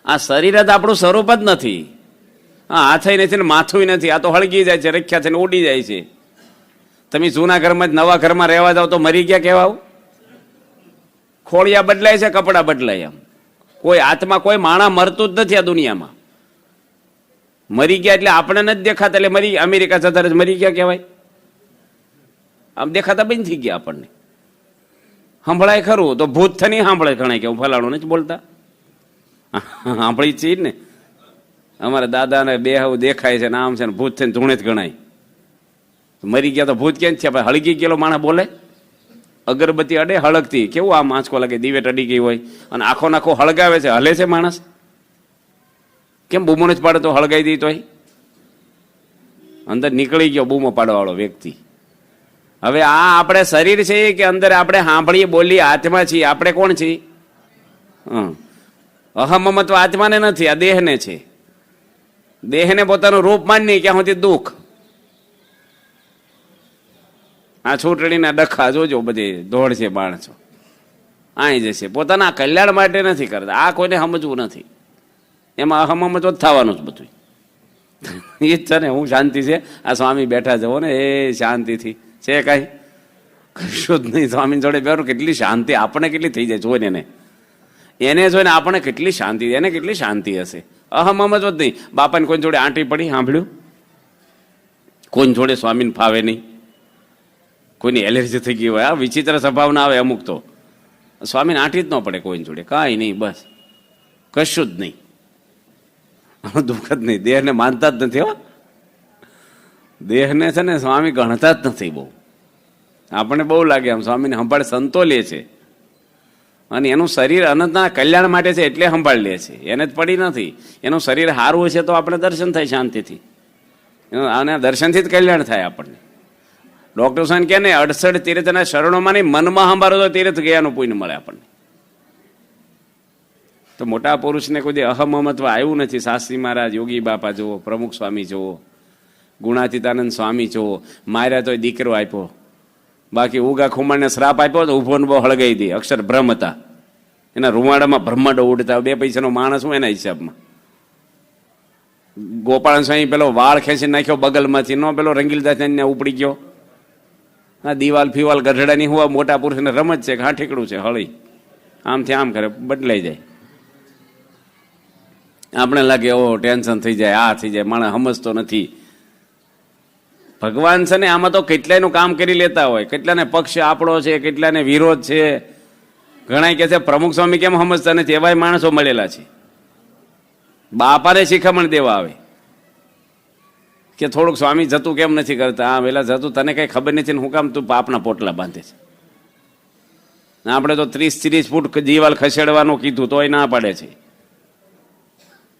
આ શરીર જ આપણું સ્વરૂપ જ નથી. હા, હાથય નથી ને માથું નથી, આ તો હળગી જાય છે, રખ્યા છે ને ઉડી જાય છે. તમે જૂના ઘરમાં જ નવા ઘરમાં રહેવા જાવ તો મરી ગયા કહેવાવ. ખોળિયા બદલાય છે, કપડા બદલાય. આમ કોઈ આત્મા, કોઈ માણા મરતું જ નથી આ દુનિયામાં. મરી ગયા એટલે આપણે નથી દેખાતા, એટલે મરી, અમેરિકા જતા જ મરી ગયા કહેવાય. આમ દેખાતા બંધ થઈ ગયા આપણને. સાંભળાય ખરું તો ભૂત થઈને સાંભળે ઘણા કે હું ફલાણું નથી બોલતા, સાંભળી જ ને. અમારા દાદાને બે દેખાય છે ને આમ છે ને ભૂત થઈને ધૂણે જ ગણાય. મરી ગયા તો ભૂત કેમ છે? હળગી ગયેલો માણસ બોલે, અગરબત્તી અડે હળગતી, કેવું આમ આંચકો લાગે, દિવેટ અડી ગઈ હોય અને આખો નાખો હળગાવે છે, હલે છે માણસ. કેમ બૂમો નથી પાડે તો હળગાઈ દી તોય અંદર નીકળી ગયો બૂમો પાડવા વાળો વ્યક્તિ. હવે આ આપણે શરીર છે કે અંદર આપણે સાંભળીએ બોલીએ આત્મા છીએ? આપણે કોણ છીએ? અહમ મમત્વ આત્માને નથી, આ દેહને છે. દેહને પોતાનું રૂપ માની ક્યાં સુધી દુઃખ. આ છૂટણીના ડખા જોજો, બધે દોડ છે માણસો, આઈ જશે. પોતાના કલ્યાણ માટે નથી કરતા, આ કોઈને સમજવું નથી. એમાં અહમમત જ થવાનું જ બધું. એ જ છે ને, હું શાંતિ છે. આ સ્વામી બેઠા જવો ને એ શાંતિથી છે, કાંઈ કશું જ નહીં. સ્વામી જોડે બેઠું કેટલી શાંતિ આપણને કેટલી થઈ જાય જોઈને, એને જોઈને આપણને કેટલી શાંતિ, એને કેટલી શાંતિ હશે. અહમમત જ નહીં. બાપાને કોઈ જોડે આંટી પડી સાંભળ્યું? કોઈ જોડે સ્વામીને ફાવે નહીં, કોઈની એલર્જી થઈ ગઈ હોય, આ વિચિત્ર સ્વભાવના આવે અમુક તો. સ્વામીને આંટી જ ન પડે કોઈ જોડે, કાંઈ નહીં, બસ કશું જ નહીં. દુઃખ જ નહીં. દેહને માનતા જ નથી હો. દેહને છે ને સ્વામી ગણતા જ નથી બહુ. આપણને બહુ લાગે આમ સ્વામીને સંભાળ સંતો લે છે, અને એનું શરીર અનંતના કલ્યાણ માટે છે એટલે સંભાળ લે છે, એને જ પડી નથી. એનું શરીર સારું હશે તો આપણે દર્શન થાય શાંતિથી, અને દર્શનથી જ કલ્યાણ થાય આપણને. ડોક્ટર સાહેબ કે ને 68 તીર્થના શરણોમાં નહીં, મનમાં સંભાળો તો તીર્થ ગયાનું પુણ્ય મળે આપણને. તો મોટા પુરુષને કોઈ અહમમત્વ આવ્યું નથી. શાસ્ત્રી મહારાજ, યોગી બાપા જુઓ, પ્રમુખ સ્વામી જુઓ, ગુણાતીતાનંદ સ્વામી જુઓ, માર્યા તોય દીકરો આપ્યો, બાકી ઉગા ખુમાણને શ્રાપ આપ્યો તો ઉભો બહુ હળગાઈ દે. અક્ષર બ્રહ્મ હતા, એના રૂવાડામાં બ્રહ્માંડો ઉડતા. 2 પૈસાનો માણસ હું એના હિસાબમાં. ગોપાલ સ્વામી પેલો વાળ ખેંચી નાખ્યો બગલમાંથી, નો પેલો રંગીલદાસ એને ઉપડી ગયો. હા, દિવાલ ફિવાલ ગઢડાની હું મોટા પુરુષને રમત છે કે હા ઠીકડું છે, હળી આમથી આમ કરે, બદલાઈ જાય. આપણે લાગે ઓ ટેન્શન થઈ જાય, આ થઈ જાય, માણસ સમજતો નથી. ભગવાન છે ને આમાં તો કેટલાયનું કામ કરી લેતા હોય. કેટલાને પક્ષ આપણો છે, કેટલાને વિરોધ છે. ઘણા કહે છે પ્રમુખ સ્વામી કેમ સમજતા નથી, એવાય માણસો મળેલા છે. બાપાને શિખામણ દેવા આવે કે થોડુંક સ્વામી જતું કેમ નથી કરતા? હા વેલા જતું, તને કઈ ખબર નથી ને હું કામ તું પાપના પોટલા બાંધે છે? આપણે તો 30-30 ફૂટ દિવાલ ખસેડવાનું કીધું તોય ના પાડે છે,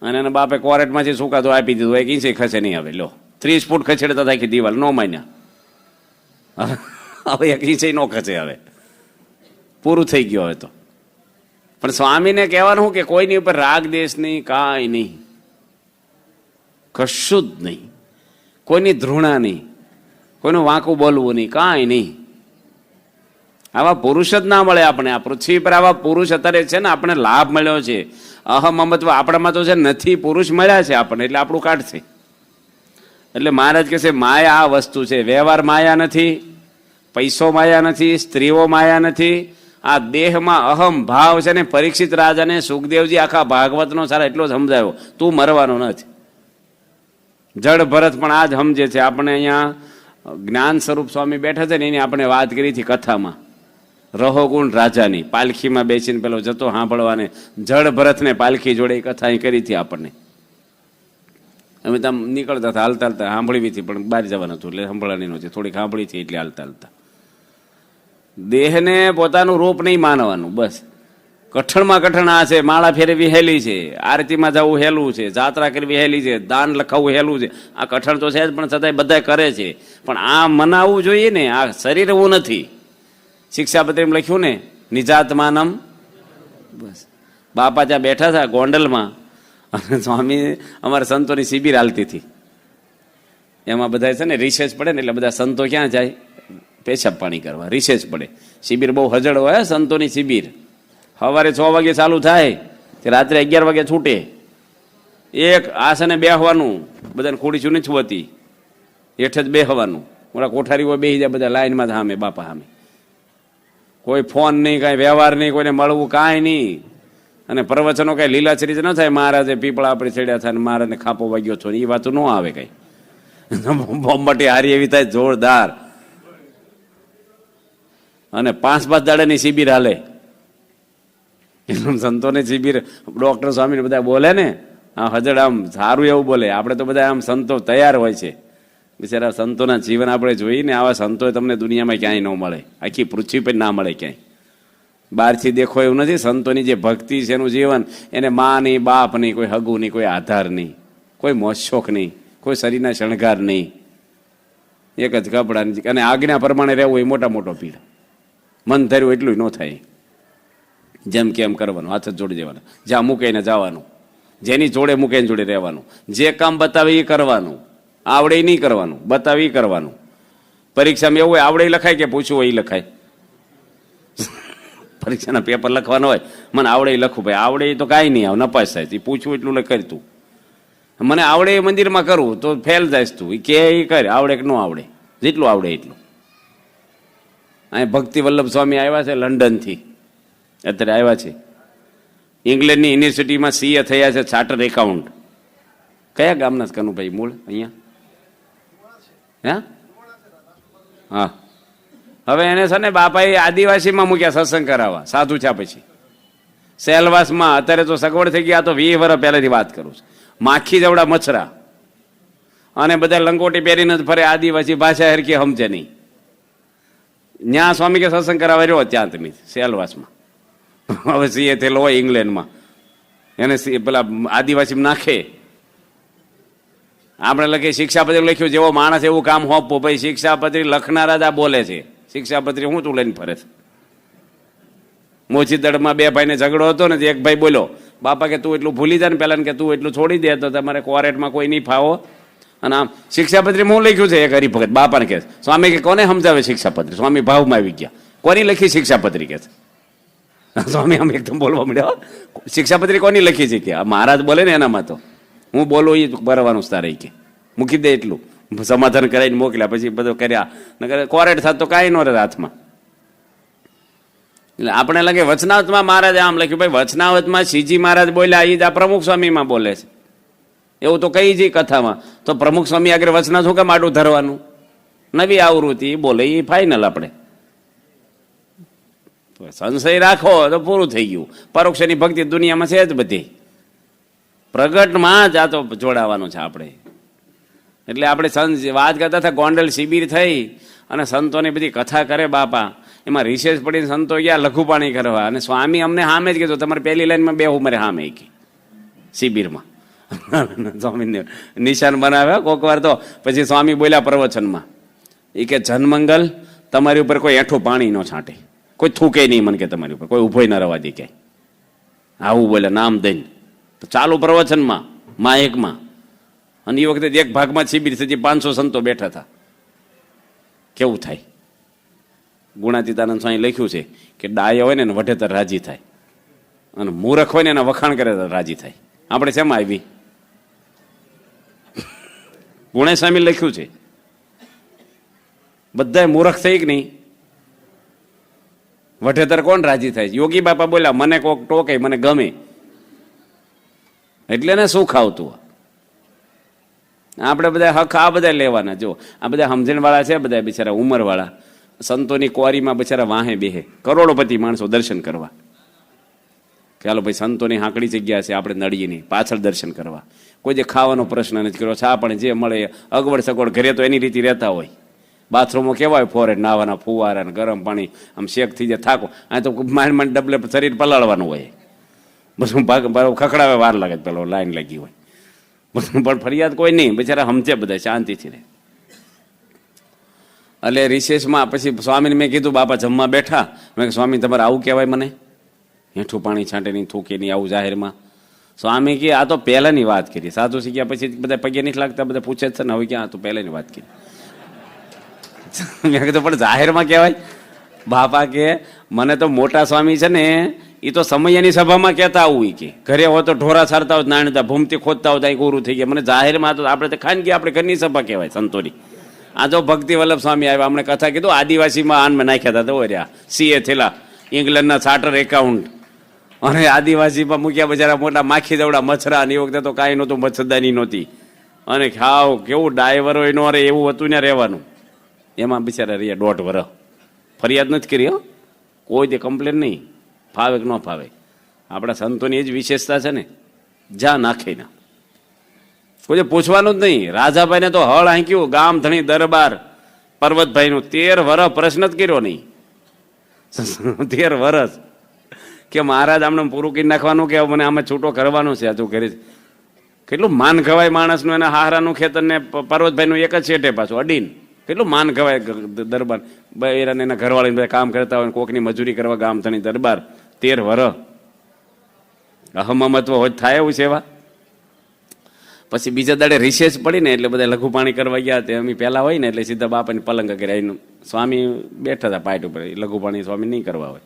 અને એના બાપે કોરેટમાંથી સુકાતો આપી દીધું, એક ઇંચ ખસે નહીં. હવે લો 30 ફૂટ ખસેડતા થાય કે દિવાલ નો માન્યા, હવે 1 ઇંચ નો ખસે, હવે પૂરું થઈ ગયું. હવે તો પણ સ્વામીને કહેવાનું કે કોઈની ઉપર રાગ દેશ નહીં, કાંઈ નહીં, કશું જ નહીં. કોઈની ધૃણા નહીં, કોઈનું વાંકું બોલવું નહીં, કાંઈ નહીં. આવા પુરુષ જ ના મળે આપણે આ પૃથ્વી પર. આવા પુરુષ અત્યારે છે ને આપણને લાભ મળ્યો છે. અહમમત્વ આપણામાં તો છે નથી, પુરુષ મળ્યા છે આપણને એટલે આપણું કાઢશે. એટલે મહારાજ કહે છે માયા આ વસ્તુ છે. વ્યવહાર માયા નથી, પૈસો માયા નથી, સ્ત્રીઓ માયા નથી. આ દેહમાં અહમ ભાવ છે ને. પરીક્ષિત રાજાને સુખદેવજી આખા ભાગવતનો સારા એટલો જ સમજાયો, તું મરવાનો નથી. જડ ભરત પણ આ જ સમજે છે. આપણે અહીંયા જ્ઞાન સ્વરૂપ સ્વામી બેઠા છે ને એની આપણે વાત કરી હતી કથામાં. રહોગુણ રાજાની પાલખીમાં બેસીને પેલો જતો સાંભળવાને, જડ ભરતને પાલખી જોડે કથા કરી હતી આપણને. અમે તો નીકળતા હતા, હાલતા હાલતા સાંભળી હતી, પણ બહાર જવાનું હતું એટલે સાંભળવાની નહોતી. થોડીક સાંભળી હતી એટલે હાલતા હાલતા. દેહને પોતાનું રૂપ નહીં માનવાનું, બસ કઠણમાં કઠણ આ છે, માળા ફેરવી હેલી છે, આરતીમાં જવું હેલું છે, જાત્રા કરવી હેલી છે, દાન લખાવવું હેલું છે. આ કઠણ તો છે જ, પણ છતાંય બધા કરે છે. પણ આ મનાવવું જોઈએ ને, આ શરીર એવું નથી. શિક્ષાપત્રીમાં લખ્યું ને, નિજાતમાનમ. બસ બાપા ત્યાં બેઠા હતા ગોંડલમાં, અને સ્વામી અમારા સંતોની શિબિર હાલતી હતી. એમાં બધા છે ને રિસેસ પડે ને, એટલે બધા સંતો ક્યાં જાય? પેશાબ પાણી કરવા. રિસેસ પડે, શિબિર બહુ હજળ હોય સંતોની શિબિર. સવારે 6 વાગે ચાલુ થાય, તે રાત્રે 11 વાગે છૂટે. એક આસને બેહવાનું, બધાને ખોડી છું નથી હોતી, હેઠ જ બેહવાનું. મોટા કોઠારીઓ બેસી જાય બધા લાઈનમાં સામે, બાપા સામે. કોઈ ફોન નહીં, કાંઈ વ્યવહાર નહીં, કોઈને મળવું કાંઈ નહીં. અને પ્રવચનો કાંઈ લીલાચરી જ ન થાય, મહારાજે પીપળા આપણી ચડ્યા થાય, મહારાજને ખાપો વાગ્યો છો, એ વાતો ન આવે કાંઈ. બોમ્બટી હારી એવી થાય જોરદાર. અને 5-5 દાડાની શિબિર હાલે. સંતોની શિબિર, ડોક્ટર સ્વામી બધા બોલે ને, આ હજડ આમ સારું એવું બોલે. આપણે તો બધા આમ સંતો તૈયાર હોય છે. બિચારા સંતોના જીવન આપણે જોઈને, આવા સંતો તમને દુનિયામાં ક્યાંય ન મળે, આખી પૃથ્વી પર ના મળે ક્યાંય. બહારથી દેખો એવું નથી. સંતોની જે ભક્તિ છે, એનું જીવન, એને મા નહીં, બાપ નહીં, કોઈ હગું નહીં, કોઈ આધાર નહીં, કોઈ મોજશોખ નહીં, કોઈ શરીરના શણગાર નહીં, એક જ કપડાં. અને આજ્ઞા પ્રમાણે રહેવું એ મોટા મોટો પીડ. મન ધર્યું એટલું ન થાય. જેમ કે એમ કરવાનું, હાથ જ જોડી દેવાના, જ્યાં મૂકીને જવાનું, જેની જોડે મૂકીને જોડે રહેવાનું, જે કામ બતાવે એ કરવાનું, આવડે નહીં કરવાનું, બતાવે એ કરવાનું. પરીક્ષામાં એવું હોય, આવડે લખાય કે પૂછવું હોય એ લખાય. પરીક્ષાના પેપર લખવાનો હોય, મને આવડે લખું, ભાઈ આવડે તો કાંઈ નહીં, નપાસ થાય. એ પૂછવું એટલું લખાય. તું મને આવડે એ મંદિરમાં કરવું તો ફેલ જાય તું, એ કે એ કરે, આવડે કે ન આવડે, જેટલું આવડે એટલું. અહીં ભક્તિ વલ્લભ સ્વામી આવ્યા છે લંડનથી, અત્યારે આવ્યા છે. ઇંગ્લેન્ડની યુનિવર્સિટીમાં CA થયા છે, ચાર્ટર્ડ એકાઉન્ટ. કયા ગામના કનુભાઈ મૂળ? અહીંયા હા. હવે એને છે ને બાપાએ આદિવાસીમાં મૂક્યા સત્સંગ કરાવવા, સાધુ થયા પછી. સેલવાસમાં અત્યારે તો સગવડ થઈ ગયા, તો 20 વર્ષ પહેલાની વાત કરું છું. માખી જવડા મચ્છરા અને બધા લંગોટી પહેરીને જ ફરે, આદિવાસી ભાષા હરકી સમજે નહીં. ત્યાં સ્વામી કે સત્સંગ કરાવવા રહ્યો ત્યાં તમે સેલવાસમાં. હવે CA થયેલો હોય ઇંગ્લેન્ડમાં, એને પેલા આદિવાસી નાખે. આપણે લખીએ શિક્ષાપત્રી લખ્યું, જેવો માણસ એવું કામ હોપવું. ભાઈ શિક્ષાપત્રી લખનારા જ આ બોલે છે. શિક્ષાપત્રી હું તું લઈને ફરે છે? મોચી દળમાં 2 ભાઈને ઝઘડો હતો ને, એક ભાઈ બોલ્યો, બાપા કે તું એટલું ભૂલી જાય ને પેલા, કે તું એટલું છોડી દે તો તમારે કોરેટમાં કોઈ નહીં ફાવો. અને આમ શિક્ષાપત્રીમાં હું લખ્યું છે? એક હરિભગત બાપાને કહે, સ્વામી કે કોને સમજાવે શિક્ષાપત્રી? સ્વામી ભાવમાં આવી ગયા, કોની લખી શિક્ષાપત્રી? કે સ્વામી આમ એકદમ બોલવા મળ્યો, શિક્ષાપત્રી કોની લખી છે? કે મહારાજ બોલે ને એનામાં તો હું બોલું એ બરવાનું તારે, કે મૂકી દે એટલું. સમાધાન કરાવીને મોકલ્યા, પછી બધું કર્યા. નકર કોરેટ થાત તો કાંઈ ન રહે હાથમાં. એટલે આપણે લાગે વચનાવતમાં મહારાજ આમ લખ્યું. ભાઈ વચનાવતમાં શ્રીજી મહારાજ બોલ્યા, એ જ આ પ્રમુખ સ્વામીમાં બોલે છે. એવું તો કઈ જ કથામાં તો પ્રમુખ સ્વામી આગળ વચના શું કામ આડું ધરવાનું? નવી આવૃત્તિ બોલે એ ફાઇનલ. આપણે સંશય રાખો તો પૂરું થઈ ગયું. પરોક્ષની ભક્તિ દુનિયામાં છે જ બધી, પ્રગટમાં જ આ તો જોડાવાનું છે આપણે. એટલે આપણે વાત કરતા હતા, ગોંડલ શિબિર થઈ અને સંતોની બધી કથા કરે બાપા. એમાં રિસેસ પડીને સંતો ગયા લઘુપાણી કરવા, અને સ્વામી અમને સામે જ કીધું, તમારે પહેલી લાઈનમાં બેહું મારે સામે શિબિરમાં. સ્વામીને નિશાન બનાવ્યા કોક વાર. તો પછી સ્વામી બોલ્યા પ્રવચનમાં, એ કે જનમંગલ તમારી ઉપર કોઈ એઠું પાણી ન છાંટે, કોઈ થૂકે નહીં મને, કે તમારી ઉપર કોઈ ઉભો ન રવા દે ક્યાંય. આવું બોલ્યા નામ દઈને. તો ચાલુ પ્રવચનમાં માયકમાં. અને એ વખતે એક ભાગમાં શિબિર થતી, 500 સંતો બેઠા હતા. કેવું થાય? ગુણાતીતાનંદ સ્વામી લખ્યું છે કે ડાયો હોય ને વઢેતર રાજી થાય, અને મૂરખ હોય ને એના વખાણ કરે તો રાજી થાય. આપણે શેમાં આવી? ગુણે સ્વામી લખ્યું છે, બધા મૂર્ખ થઈ કે નહીં? વઢેતર કોણ રાજી થાય? યોગી બાપા બોલ્યા, મને કોક ટોકે મને ગમે એટલે ને સુખ આવતું. આપણે બધા હક આ બધા લેવાના. જો આ બધા સમજણ વાળા છે, બધા બિચારા ઉંમર વાળા સંતોની કુંવારીમાં બિચારા વાહે બેહે, કરોડોપતિ માણસો દર્શન કરવા. ચાલો ભાઈ સંતોની હાંકડી જગ્યા છે, આપણે નડીએ નહીં, પાછળ દર્શન કરવા. કોઈ જે ખાવાનો પ્રશ્ન નથી કર્યો, છા પણ જે મળે અગવડ સગવડ ઘરે તો એની રીતે રહેતા હોય. બાથરૂમો કેવા હોય ફોરેન, નાવાના ફુવારા ને ગરમ પાણી આમ શેક થઈ જાય, થાકો. આ તો માંડ માંડ ડબલે શરીર પલાળવાનું હોય, બધું ખખડાવે વાર લાગે, પેલો લાઈન લાગી હોય બધું. પણ ફરિયાદ કોઈ નહીં, બિચારા સમજે બધા શાંતિથી રહે. એટલે રિસેસમાં પછી સ્વામીને મેં કીધું, બાપા જમવા બેઠા, મેં કીધું સ્વામી તમારે આવું કહેવાય મને, હેઠું પાણી છાંટે નહીં, થૂકે નહીં, આવું જાહેરમાં? સ્વામી કે આ તો પહેલાની વાત કરી, સાધુ શીખ્યા પછી બધા પગે નહીં લાગતા, બધા પૂછે જ છે ને, હવે ક્યાં તો પહેલાની વાત કરી. મેં કીધું પણ જાહેરમાં કહેવાય? બાપા કે મને તો મોટા સ્વામી છે ને એ તો સમયની સભામાં કહેતા આવું, કે ઘરે હોય તો ઢોરા સારતા હોય, નાણતા ભૂમતી ખોદતા હોય, ત્યાં કોરું થઈ ગયા. મને જાહેરમાં તો આપણે ખાનગી આપણે ઘરની સભા કહેવાય સંતોની. આ જો ભક્તિ વલ્લભ સ્વામી આવ્યા, હમણાં કથા કીધું આદિવાસીમાં આનમાં નાખ્યા હતા, રહ્યા CA થયેલા, ઇંગ્લેન્ડના ચાર્ટર એકાઉન્ટ, અને આદિવાસીમાં મૂક્યા બજારા મોટા માખી દવડા મચ્છરા. એ વખતે તો કાંઈ નહોતું, મચ્છરદાની નહોતી, અને ખાવ કેવું ડાયવર હોય નો રે એવું હતું ને રહેવાનું. એમાં બિચારા રહ્યા 1.5 વર્ષ, ફરિયાદ નથી કરી હો, કોઈ તે કમ્પ્લેન નહીં, ફાવે કે ન ફાવે. આપણા સંતોની એ જ વિશેષતા છે ને, જ્યાં નાખે ના, કોઈ પૂછવાનું જ નહીં. રાજાભાઈને તો હળ હાંક્યું, ગામ ધણી દરબાર પર્વતભાઈનું 13 વર્ષ પ્રશ્ન જ કર્યો નહીં. 13 વર્ષ કે મહારાજ આમને પૂરું કરી નાખવાનું, કે મને આમાં છૂટો કરવાનું છે, તું કરી. કેટલું માન ખવાય માણસનું, એના હારાનું ખેતર ને પર્વતભાઈનું એક જ છેટે પાછું અડીન. કેટલું માન ખવાય દરબાર, બૈરાને એના ઘરવાળીને બધા કામ કરતા હોય, કોકની મજૂરી કરવા ગામ ધણી દરબાર 13 વર્ષ. અહમત્વ હોય થાય એવું છે એવા. પછી બીજા દાડે રિસેસ પડી ને એટલે બધા લઘુ પાણી કરવા ગયા. તે અમે પહેલા હોય ને એટલે સીધા બાપાની પલંગ કરે, સ્વામી બેઠા હતા પાટ ઉપર, લઘુ પાણી સ્વામી નહીં કરવા હોય.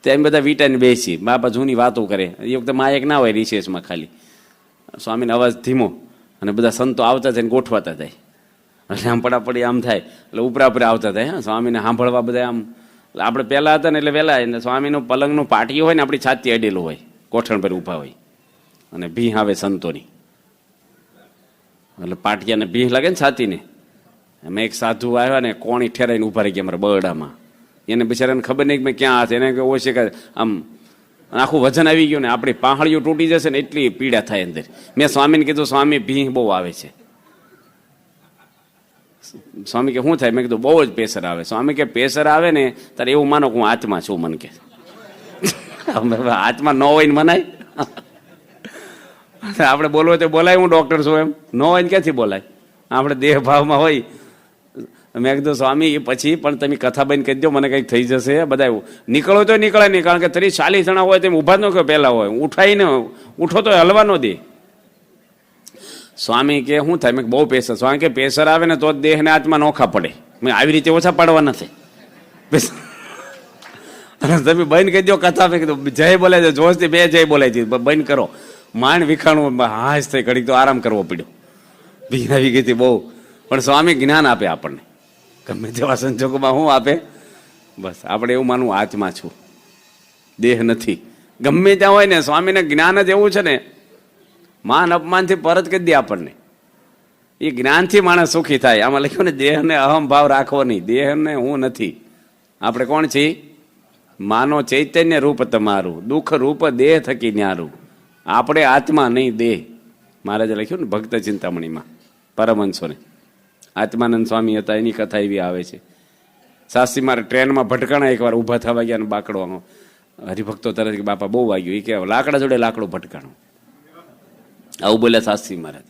તો એમ બધા વીટાઈને બેસી, બાપા જૂની વાતો કરે. એ વખતે માયક ના હોય રિસેસમાં, ખાલી સ્વામીનો અવાજ ધીમો, અને બધા સંતો આવતા જાય ને ગોઠવાતા જાય, એટલે આમ પડાપડી આમ થાય, એટલે ઉપરા ઉપરા આવતા થાય. હા, સ્વામીને સાંભળવા બધા આમ. આપણે પહેલા હતા ને એટલે વહેલા, સ્વામીનું પલંગનું પાટિયું હોય ને આપણી છાતી અડેલું હોય, કોઠણ પર ઊભા હોય, અને ભીહ આવે સંતોની, એટલે પાટિયાને ભીહ લાગે ને છાતીને. એમાં એક સાધુ આવ્યા ને કોણી ઠેરાઈને ઊભા રહી ગયા અમારા બરડામાં. એને બિચારાને ખબર નહીં કે મેં ક્યાં હાથ, એને ઓછે કે આમ આખું વજન આવી ગયું ને આપણી પાંહળીઓ તૂટી જશે ને એટલી પીડા થાય અંદર. મેં સ્વામીને કીધું, સ્વામી ભીહ બહુ આવે છે. સ્વામી કે શું થાય? મેં કીધું બહુ જ પ્રેશર આવે. સ્વામી કે પ્રેશર આવે ને તારે એવું માનો કે હું આત્મા છું. મને કે આત્મા ન હોય ને મનાય? આપણે બોલવું તો બોલાય, હું ડોક્ટર છું એમ? ન હોય ને ક્યાંથી બોલાય? આપણે દેહ ભાવમાં હોય. મેં કીધું સ્વામી એ પછી પણ તમે કથા બંધ કરી દો, મને કંઈક થઈ જશે. બધા નીકળો તો નીકળે નહીં, કારણ કે 30-40 જણા હોય તેમ ઊભા જ ન કહો, પહેલા હોય ઉઠાઈને ઉઠો તો હલવા ન દે. સ્વામી કે શું થાય? મેં બહુ પ્રેશર. સ્વામી કે પ્રેશર આવે ને તો દેહ ને આત્મા નોખા પડે. મેં આવી રીતે ઓછા પાડવા નથી. તમે બંધ કરી દો કથા. મેં કીધું જય બોલાય છે, જોશથી 2 જય બોલાય છે, બંધ કરો. માંડ વિખાણું હાશ થઈ, ઘડીક તો આરામ કરવો પડ્યો, ભીન આવી ગઈ હતી બહુ. પણ સ્વામી જ્ઞાન આપે આપણને, ગમે તેવા સંજોગોમાં શું આપે? બસ આપણે એવું માનવું આત્મા છું, દેહ નથી. ગમે ત્યાં હોય ને સ્વામીને જ્ઞાન જ એવું છે ને, માન અપમાનથી પરત કરી દે આપણને. એ જ્ઞાનથી માણસ સુખી થાય. આમાં લખ્યું ને દેહને અહમ ભાવ રાખવો નહીં, દેહને હું નથી. આપણે કોણ છીએ? માનો ચૈતન્ય રૂપ તમારું, દુઃખ રૂપ દેહ થકી ન્યારું. આપણે આત્મા નહીં દેહ. મહારાજે લખ્યું ને ભક્ત ચિંતામણીમાં પરમહંસોને. આત્માનંદ સ્વામી હતા, એની કથા એવી આવે છે. શાસ્ત્રી મારે ટ્રેનમાં ભટકાણા, એકવાર ઊભા થવા ગયા ને બાકડો હરિભક્તો તરત કે બાપા બહુ વાગ્યું. એ કે લાકડા જોડે લાકડો ભટકાણો, આવું બોલ્યા શાસ્ત્રી મહારાજ.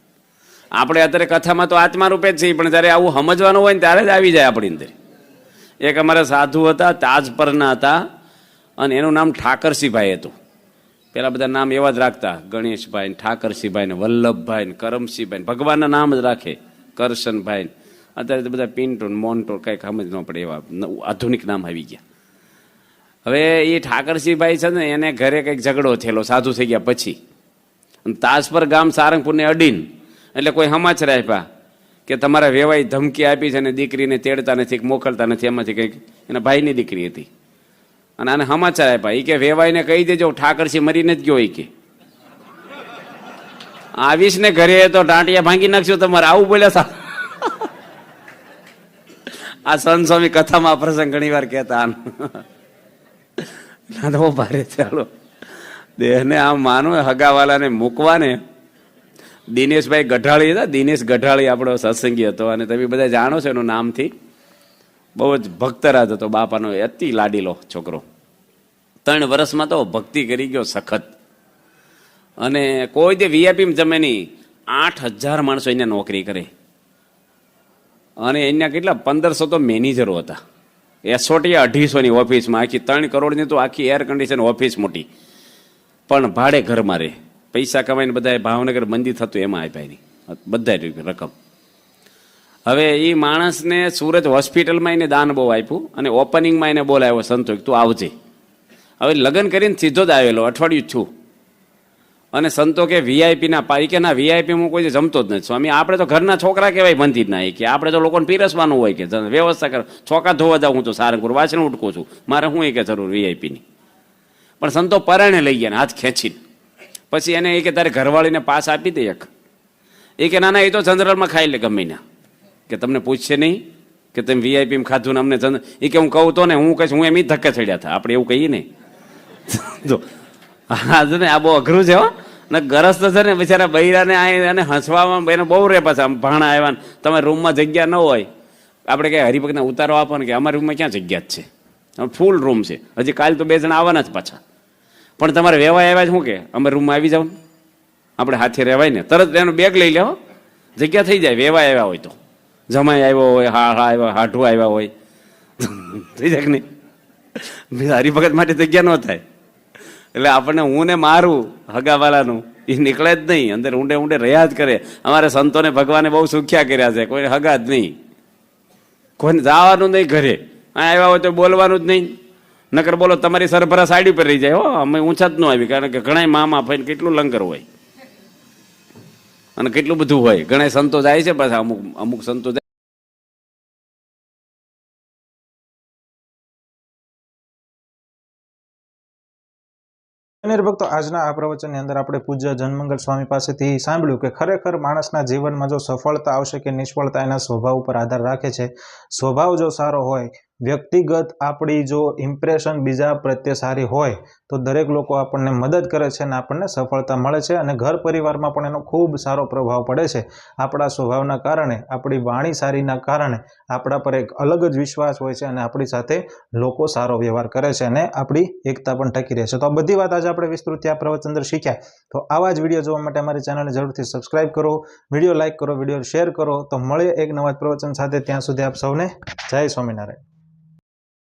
આપણે અત્યારે કથામાં તો આત્મા રૂપે જ છીએ, પણ જયારે આવું સમજવાનું હોય ને ત્યારે જ આવી જાય આપણી અંદર. એક અમારા સાધુ હતા, તાજપરના હતા, અને એનું નામ ઠાકરસિંહભાઈ હતું. પેલા બધા નામ એવા જ રાખતા, ગણેશભાઈ, ઠાકરસિંહભાઈ ને વલ્લભભાઈ ને કરમસિંહભાઈ, ભગવાનના નામ જ રાખે, કરશનભાઈ. અત્યારે તો બધા પિન્ટો મોન્ટો કંઈક સમજ ન પડે એવા આધુનિક નામ આવી ગયા. હવે એ ઠાકરસિંહભાઈ છે ને, એને ઘરે કંઈક ઝઘડો થયેલો સાધુ થઈ ગયા પછી. તાજપર ગામ સારંગપુરને અડીન, એટલે કોઈ સમાચાર આપ્યા કે તમારા વેવાઈ ધમકી આપી છે અને દીકરીને તેડતા નથી, મોકલતા નથી. એમાંથી કંઈક એના ભાઈની દીકરી હતી, અને આને સમાચાર આપ્યા. એ કે વેવાઈને કહી દેજો ઠાકરસિંહ મરીને જ ગયો. એ કે આવીશ ને ઘરે તો ટાંટિયા ભાંગી નાખશું તમારે, આવું બોલ્યા. આ સંત સ્વામી કથામાં પ્રસંગ ઘણી વાર કહેતા. ના ભારે ચાલો દેહને આમ માનો, હગાવાલાને મૂકવાને. દિનેશભાઈ ગઢાળી હતા, દિનેશ ગઢાળી આપણો સત્સંગી હતો, અને તમે બધા જાણો છો એનું નામથી. બહુ જ ભક્તરાજ હતો બાપાનો, અતિ લાડીલો છોકરો. 3 વર્ષમાં તો ભક્તિ કરી ગયો સખત. અને કોઈ દે વીઆઈપી જમે નહીં. 8,000 માણસો અહીંયા નોકરી કરે અને અહીંયા કેટલા 1,500 તો મેનેજરો હતા. એસોટી 250ની ઓફિસમાં, આખી 3 કરોડની તો આખી એર કન્ડિશન ઓફિસ મોટી, પણ ભાડે ઘરમાં રહે. પૈસા કમાઈને બધા ભાવનગર મંદી થતું એમાં આપ્યા નહીં બધા રકમ. હવે એ માણસને સુરત હોસ્પિટલમાં એને દાન બહુ આપ્યું અને ઓપનિંગમાં એને બોલાવ્યો સંતો, તું આવજે. હવે લગ્ન કરીને સીધો જ આવેલો, અઠવાડિયું છું. અને સંતો કે વીઆઈપીના પાઈ કે ના, વીઆઈપી હું કોઈ જમતો જ નથી સ્વામી. આપણે તો ઘરના છોકરા કહેવાય મંદિર ના, કે આપણે તો લોકોને પીરસવાનું હોય કે વ્યવસ્થા કર. ચોકા ધોવા જાઉં હું તો સારંગપુર, વાસણ ઉટકું છું, મારે શું કે જરૂર વીઆઈપીની. પણ સંતો પરાણે લઈ ગયા હાથ ખેંચીને. પછી એને એ કે તારે ઘરવાળીને પાસ આપી દે એક. એ કે ના ના, એ તો જનરલમાં ખાઈ લે ગમે ના, કે તમને પૂછશે નહીં કે તમે વીઆઈપીમાં ખાધું ને અમને એ કે હું કહું તો ને હું કહીશ હું એમ ધક્કે ચડ્યા હતા, આપણે એવું કહીએ ને. હા ને, આ બહુ અઘરું છે હો. ને ગરજ તો છે ને બિચારા બૈરાને અને હસવામાં એને બહુ રે. પાછા ભાણા આવ્યા ને તમારા રૂમમાં જગ્યા ન હોય, આપણે કે હરિભગતને ઉતારો આપો ને કે અમારા રૂમમાં ક્યાં જગ્યા જ છે, ફૂલ રૂમ છે, હજી કાલ તો 2 જણા આવવાના જ પાછા. પણ તમારે વેવાય આવ્યા જ શું કે અમારા રૂમમાં આવી જાવ, આપણે હાથે રહેવાય ને, તરત એનું બેગ લઈ લેવો, જગ્યા થઈ જાય. વેવાય આવ્યા હોય તો, જમાઈ આવ્યો હોય, આવ્યા હાઢું આવ્યા હોય, થઈ જાય કે નહીં. હરિભગત માટે જગ્યા ન થાય. એટલે આપણને હું ને મારું હગાવાલાનું એ નીકળે જ નહીં, અંદર ઊંડે ઊંડે રહ્યા જ કરે. અમારે સંતોને ભગવાને બહુ સુખ્યા કર્યા છે, કોઈને હગા જ નહીં, કોઈને જવાનું નહીં ઘરે. આવ્યા હોય તો બોલવાનું જ નહીં, નકર બોલો તમારી સરભરા સાઈડ ઉપર રહી જાય. હો અમે ઊંચા જ ન આવી, કારણ કે ઘણા મામા ફઈને કેટલું લંગર હોય અને કેટલું બધું હોય. ઘણા સંતો જાય છે પાછા, અમુક સંતો ભક્તો, આજના આ પ્રવચનની અંદર આપણે પૂજ્ય જનમંગલ સ્વામી પાસેથી સાંભળ્યું કે ખરેખર માણસના જીવનમાં જો સફળતા આવશે કે નિષ્ફળતા એના સ્વભાવ ઉપર આધાર રાખે છે. સ્વભાવ જો સારો હોય, વ્યક્તિગત આપણી જો ઇમ્પ્રેશન બીજા પ્રત્યે સારી હોય તો દરેક લોકો આપણને મદદ કરે છે અને આપણને સફળતા મળે છે. અને ઘર પરિવારમાં પણ એનો ખૂબ સારો પ્રભાવ પડે છે. આપણા સ્વભાવના કારણે, આપણી વાણી સારીના કારણે આપણા પર એક અલગ જ વિશ્વાસ હોય છે અને આપણી સાથે લોકો સારો વ્યવહાર કરે છે અને આપણી એકતા પણ ટકી રહે છે. તો આ બધી વાત આજે આપણે વિસ્તૃત આ પ્રવચન અંદર શીખ્યા. તો આવા જ વિડીયો જોવા માટે અમારી ચેનલને જરૂરથી સબસ્ક્રાઇબ કરો, વિડીયો લાઇક કરો, વિડીયો શેર કરો. તો મળીએ એક નવા પ્રવચન સાથે. ત્યાં સુધી આપ સૌને જય સ્વામિનારાયણ.